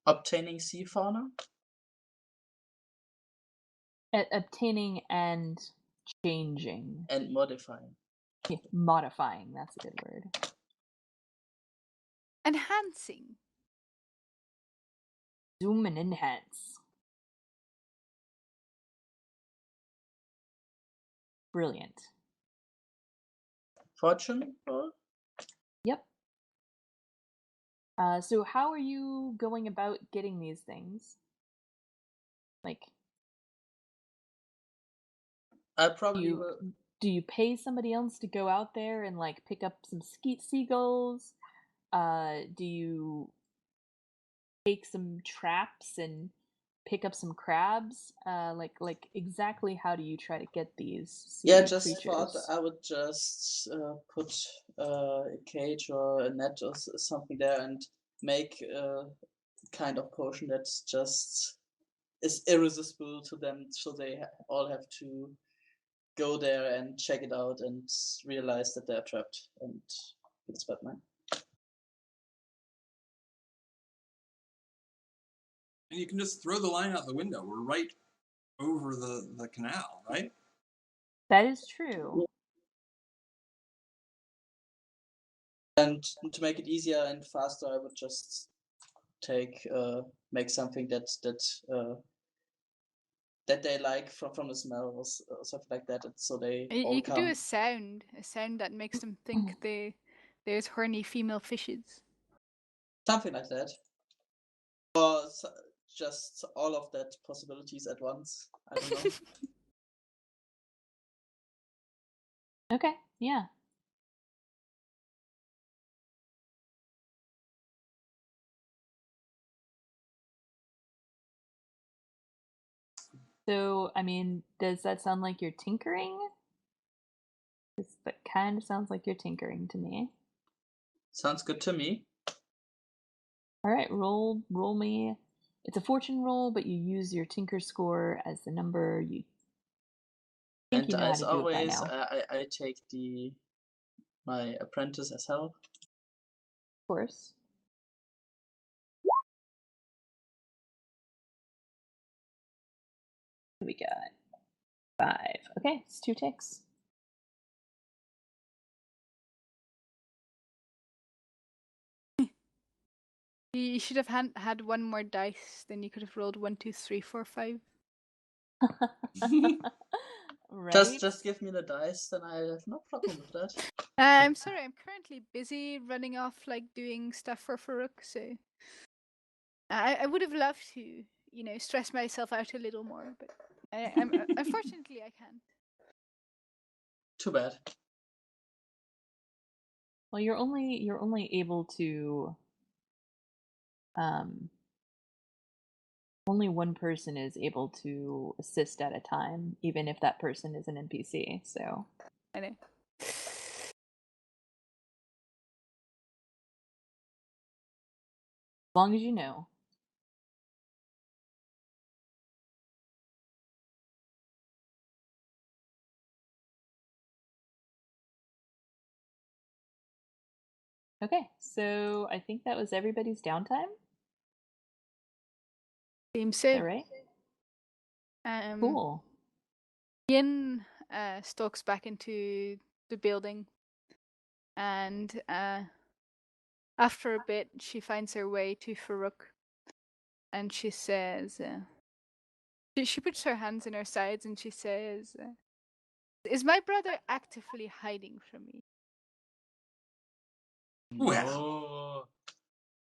Obtaining sea fauna? Obtaining and changing. And modifying. Yeah, modifying, that's a good word. Enhancing. Zoom and enhance. Brilliant. Fortune roll? Yep. So how are you going about getting these things? Like, I probably will. Do you pay somebody else to go out there and like pick up some seagulls? Do you take some traps and pick up some crabs? Like exactly how do you try to get these sea Just creatures? thought I would just put a cage or a net or something there and make a kind of potion that's just is irresistible to them, so they all have to go there and check it out and realize that they're trapped, and it's Batman. And you can just throw the line out the window. We're right over the canal, right? That is true. And to make it easier and faster, I would just make something that they like from the smell or something like that, so they all You could come. do a sound that makes them think there's horny female fishes. Something like that. Or just all of that possibilities at once. I don't know. Okay, yeah. So, I mean, does that sound like you're tinkering? That kind of sounds like you're tinkering to me. Sounds good to me. All right, roll me. It's a fortune roll, but you use your tinker score as the number. You think And you know how as to do it by always, now. I take my apprentice as help. Of course. We got 5. Okay, it's 2 ticks. You should have had one more dice, then you could have rolled 1, 2, 3, 4, 5. Right? Just give me the dice, then I have no problem with that. I'm sorry, I'm currently busy running off, like, doing stuff for Farouk, so I would have loved to, stress myself out a little more, but unfortunately I can't. Too bad. Well, you're only able to only one person is able to assist at a time, even if that person is an NPC, so I know. as long as you know. Okay, so I think that was everybody's downtime. Seems Is so. that right? Cool. Yin stalks back into the building, and after a bit, she finds her way to Farouk, and she says, she puts her hands in her sides, and she says, "Is my brother actively hiding from me?" Well,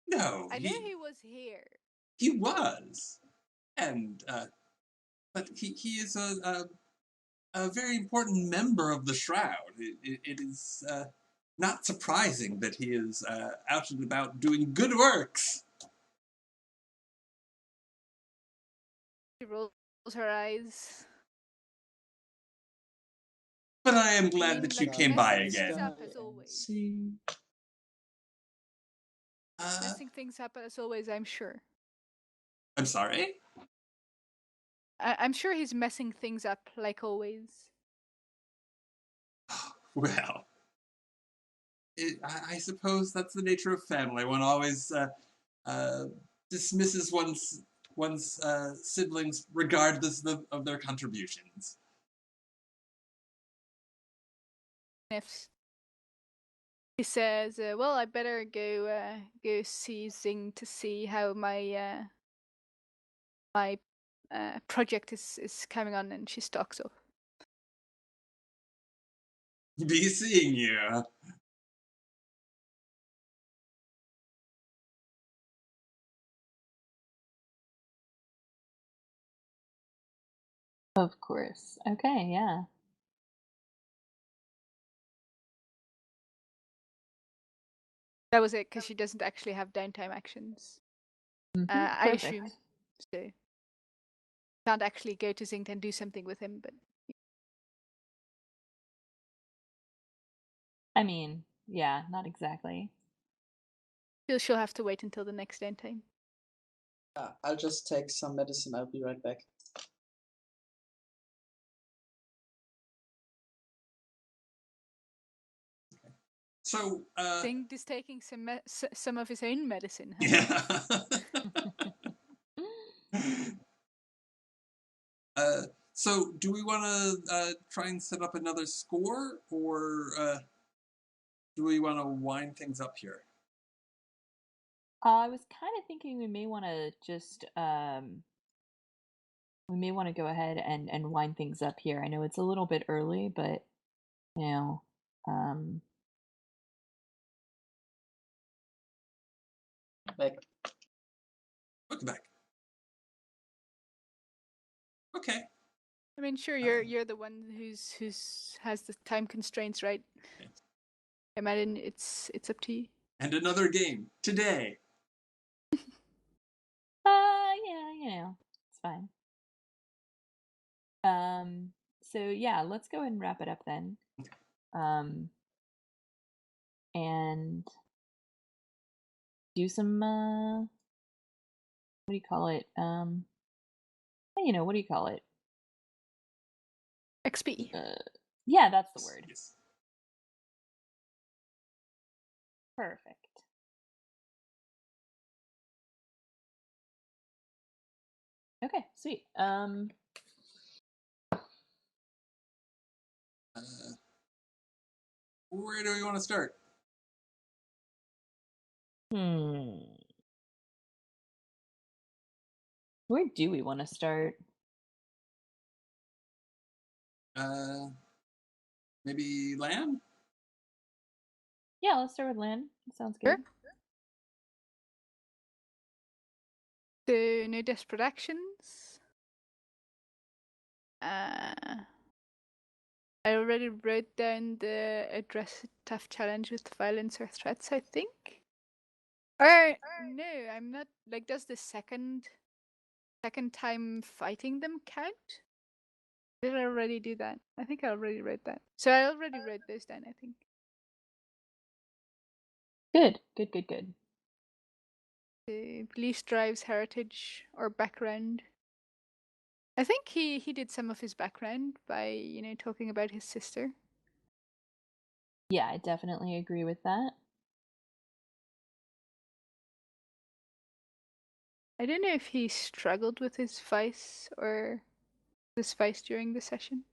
no, I know he was here. he was, and but he is a very important member of the Shroud. It is not surprising that he is out and about doing good works. She rolls her eyes. But I am glad Yin, that you like, came by messing things again. up as always. See. Messing things up as always, I'm sure. I'm sorry? I'm sure he's messing things up like always. Well, I suppose that's the nature of family. One always dismisses one's siblings regardless of their contributions. Sniffs. He says, "Well, I better go see Zing to see how my project is coming on," and she stalks off. Be seeing you. Of course. Okay, yeah. That was it, because she doesn't actually have downtime actions. I Perfect. assume. So can't actually go to Zing and do something with him, but I mean, yeah, not exactly. she'll have to wait until the next downtime. Yeah, I'll just take some medicine. I'll be right back. So, Zing is taking some of his own medicine. Huh? yeah. So, do we want to try and set up another score, or do we want to wind things up here? I was kind of thinking we may want to just we may want to go ahead and wind things up here. I know it's a little bit early, but you know, Back. Welcome back. Okay. I mean, sure, you're the one who's has the time constraints, right? Okay. I imagine it's up to you. And another game today. yeah, it's fine. So yeah, let's go ahead and wrap it up then. And do some what do you call it? What do you call it? XP. Yeah, that's the word. Yes. Perfect. Okay, sweet. Where do we want to start? Where do we want to start? Maybe land? Yeah, let's start with land. That sounds good. Sure. So, no desperate actions. I already wrote down the address a tough challenge with violence or threats, I think. Or no, I'm not. Like, does the second time fighting them count? Did I already do that? I think I already wrote that. So I already wrote those down, I think. Good. Police drives heritage or background. I think he did some of his background by, talking about his sister. Yeah, I definitely agree with that. I don't know if he struggled with his vice or this vice during the session.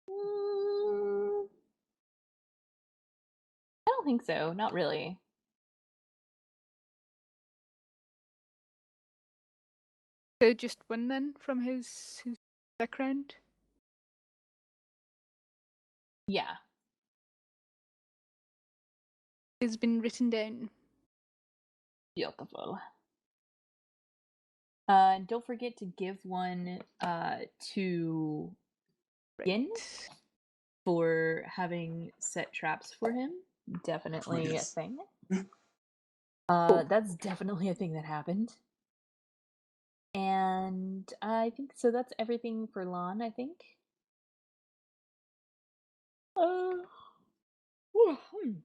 I don't think so. Not really. So just one then from his background? Yeah. It's been written down. Beautiful. Don't forget to give one to Yin for having set traps for him. Definitely a thing. That's definitely a thing that happened. And I think so. That's everything for Lon, I think.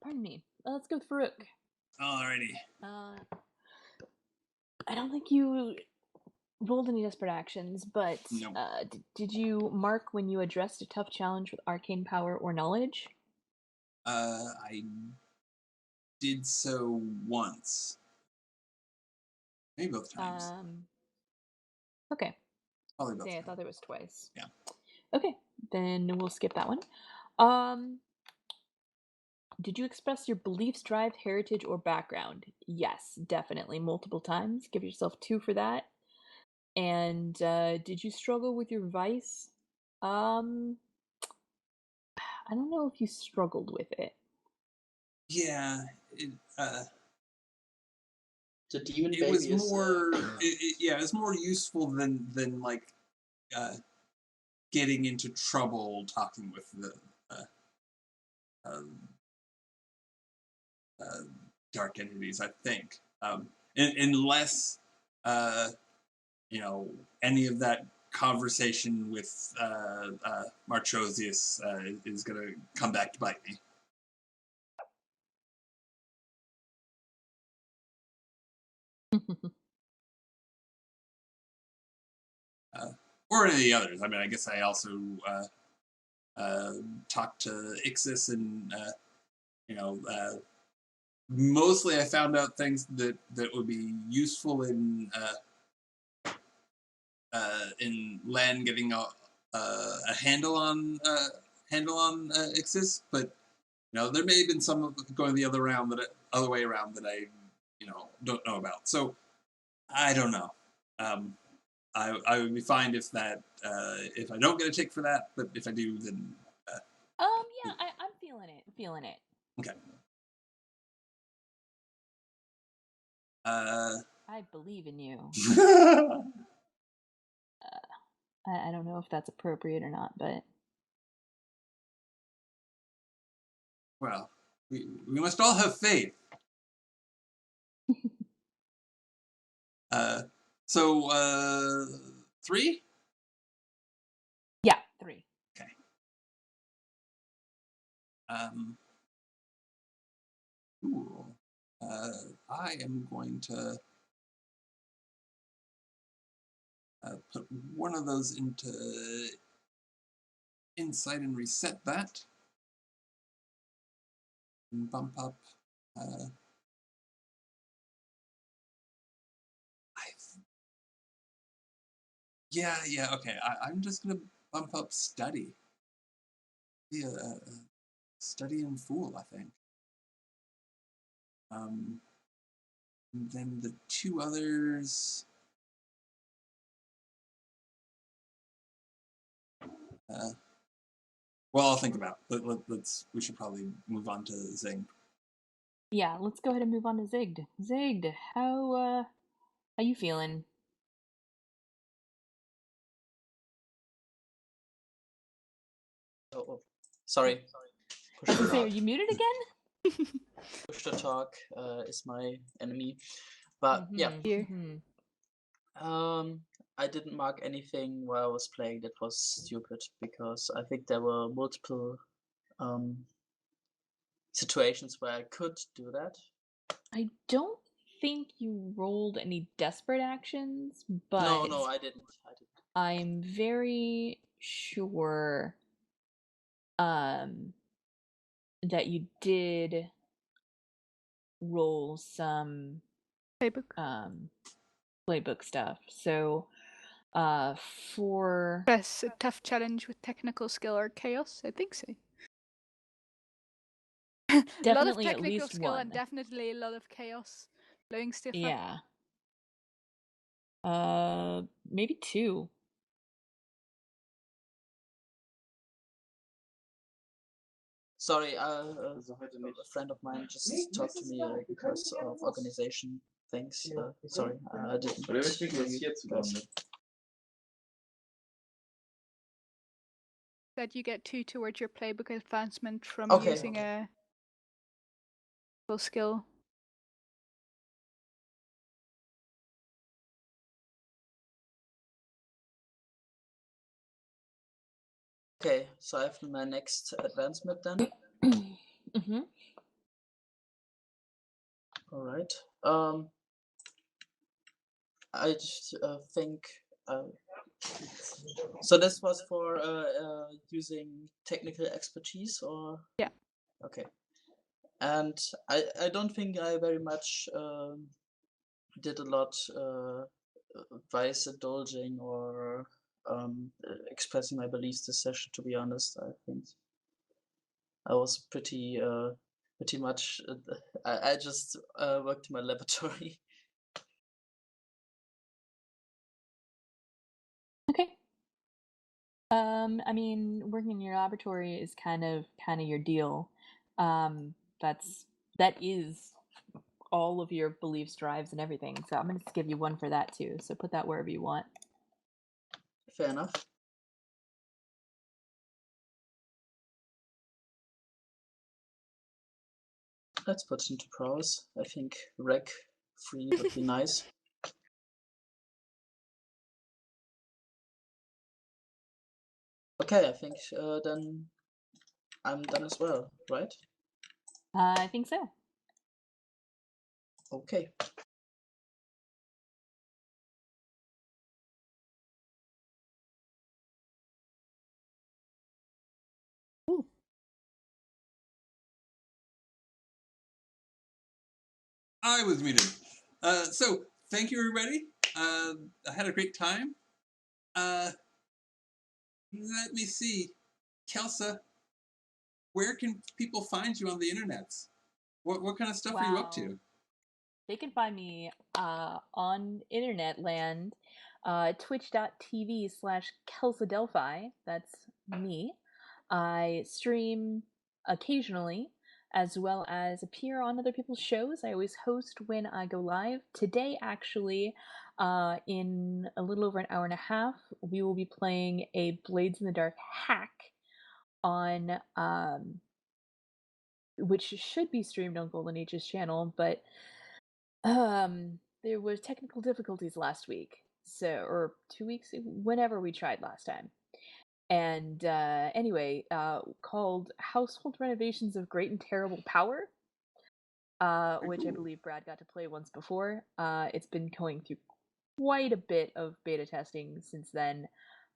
Pardon me. Let's go with Farouk. Alrighty. I don't think you rolled any desperate actions, but Nope. did you mark when you addressed a tough challenge with arcane power or knowledge? I did so once. Maybe both times. Okay. Probably both I times. thought there was twice. Yeah. Okay, then we'll skip that one. Did you express your beliefs, drive, heritage, or background? Yes, definitely. Multiple times. Give yourself 2 for that. And did you struggle with your vice? I don't know if you struggled with it. Yeah. The demon It baby was is more. It was more useful than like getting into trouble talking with the dark entities. I think, unless any of that conversation with Marchosius is going to come back to bite me. Or any of the others. I mean, I guess I also talked to Ixis and, mostly I found out things that would be useful in Len getting a handle on Ixis, but there may have been some going the other way around that I don't know about. So I don't know. I would be fine if if I don't get a tick for that, but if I do, then yeah, I'm feeling it. Okay. I believe in you. I don't know if that's appropriate or not, but well, we must all have faith. So 3? Cool. I am going to put one of those into insight and reset that. And bump up. Yeah, okay. I'm just going to bump up study. Yeah, study and fool, I think. And then the two others. Well, I'll think about it. We should probably move on to Zing. Yeah, let's go ahead and move on to Zigd. Zigd, how you feeling? Oh, sorry. I was gonna say, are you muted again? Push to talk is my enemy, but yeah. I didn't mark anything while I was playing that was stupid because I think there were multiple situations where I could do that. I don't think you rolled any desperate actions, but no, I didn't. I'm very sure that you did roll some playbook stuff. So for press a tough challenge with technical skill or chaos, I think so. Definitely a lot of technical at least skill one. and definitely a lot of chaos blowing stuff up. Yeah. Maybe two. Sorry, a friend of mine just talked to me because of organization things. Sorry, I didn't. That you get 2 towards your playbook advancement from using a full skill. Okay, so I have my next advancement then. Mm-hmm. All right. I just think. So this was for using technical expertise, or yeah. Okay. And I don't think I very much did a lot vice indulging or expressing my beliefs this session. To be honest, I think I was pretty much. I just worked in my laboratory. Okay. I mean, working in your laboratory is kind of your deal. That is all of your beliefs, drives, and everything. So I'm gonna give you one for that too. So put that wherever you want. Fair enough. Let's put it into prowess. I think rec free would be nice. Okay, I think then I'm done as well, right? I think so. Okay. Ooh. I was muted. So thank you, everybody. I had a great time. Let me see. Kelsa, where can people find you on the internet? What kind of stuff are you up to? They can find me on internet land, twitch.tv/KelsaDelphi. That's me. I stream occasionally, as well as appear on other people's shows. I always host when I go live. Today, actually, in a little over an hour and a half, we will be playing a Blades in the Dark hack on which should be streamed on Golden Age's channel, but there was technical difficulties last week, or 2 weeks, whenever we tried last time. And anyway, called Household Renovations of Great and Terrible Power, which I believe Brad got to play once before. It's been going through quite a bit of beta testing since then.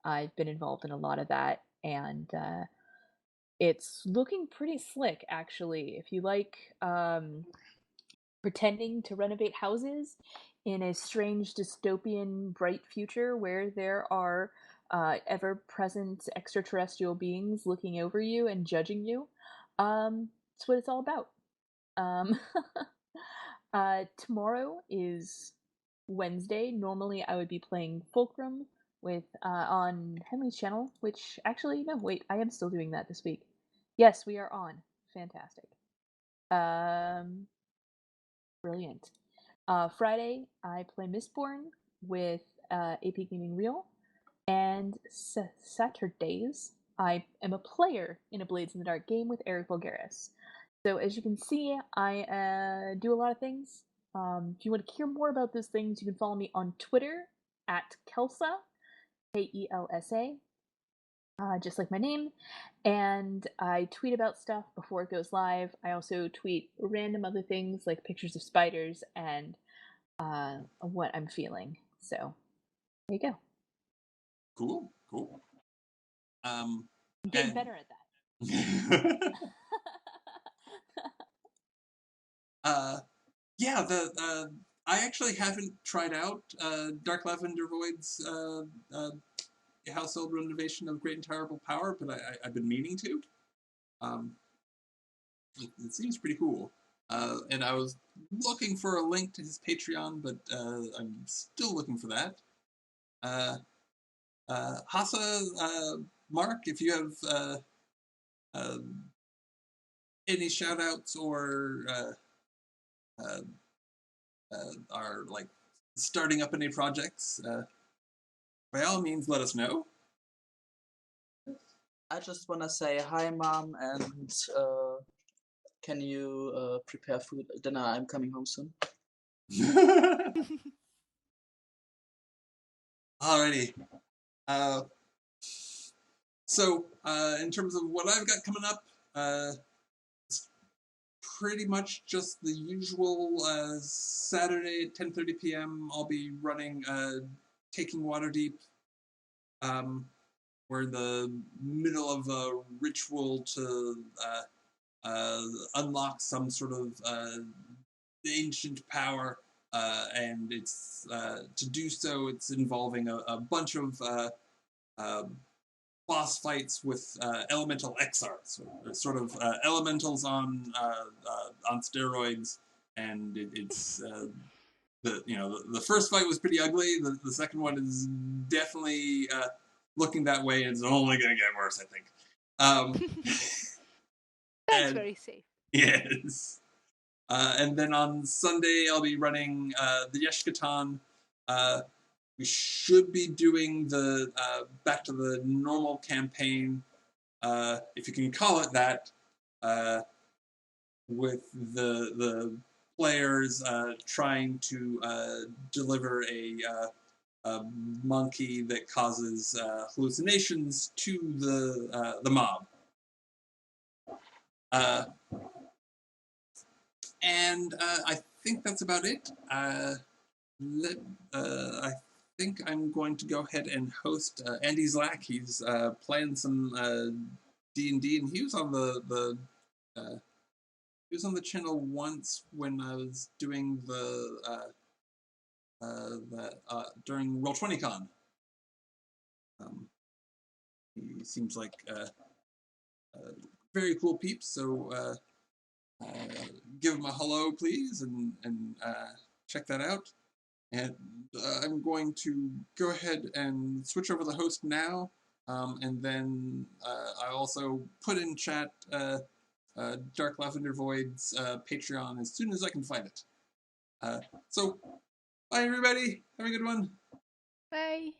I've been involved in a lot of that, and it's looking pretty slick, actually. If you like pretending to renovate houses in a strange dystopian bright future where there are ever-present extraterrestrial beings looking over you and judging you, that's what it's all about. Um, tomorrow is Wednesday. Normally I would be playing Fulcrum with on Henley's channel, which actually, no, wait, I am still doing that this week. Yes, we are on. Fantastic. Brilliant. Friday, I play Mistborn with AP Gaming Real, and Saturdays, I am a player in a Blades in the Dark game with Eric Vulgaris. So as you can see, I do a lot of things. If you want to hear more about those things, you can follow me on Twitter at Kelsa, Kelsa, just like my name, and I tweet about stuff before it goes live. I also tweet random other things like pictures of spiders and what I'm feeling. So there you go. Cool. I'm getting better at that. Yeah, I actually haven't tried out Dark Lavender Void's household renovation of Great and Terrible Power, but I've been meaning to. It seems pretty cool. And I was looking for a link to his Patreon, but I'm still looking for that. Hassa, Mark, if you have any shout-outs or are like starting up any projects, by all means, let us know. I just want to say hi, Mom, and can you prepare food? Dinner, I'm coming home soon. Alrighty. So, in terms of what I've got coming up, it's pretty much just the usual Saturday at 10:30 p.m. I'll be running Taking Waterdeep. We're in the middle of a ritual to unlock some sort of ancient power, and it's to do so. It's involving a bunch of boss fights with elemental Xars, sort of elementals on steroids, and it's the first fight was pretty ugly. The second one is definitely looking that way. It's only going to get worse, I think. That's very safe. Yes. And then on Sunday, I'll be running the Yeshkatan. We should be doing the back to the normal campaign, if you can call it that, with the players trying to deliver a monkey that causes hallucinations to the mob. And I think that's about it. I think I'm going to go ahead and host Andy Zlack. He's playing some D&D, and he was on the channel once when I was doing during Roll20Con. He seems like a very cool peep, so give him a hello, please, and check that out. And I'm going to go ahead and switch over the host now, and then I also put in chat Dark Lavender Void's Patreon as soon as I can find it. So, bye everybody. Have a good one. Bye.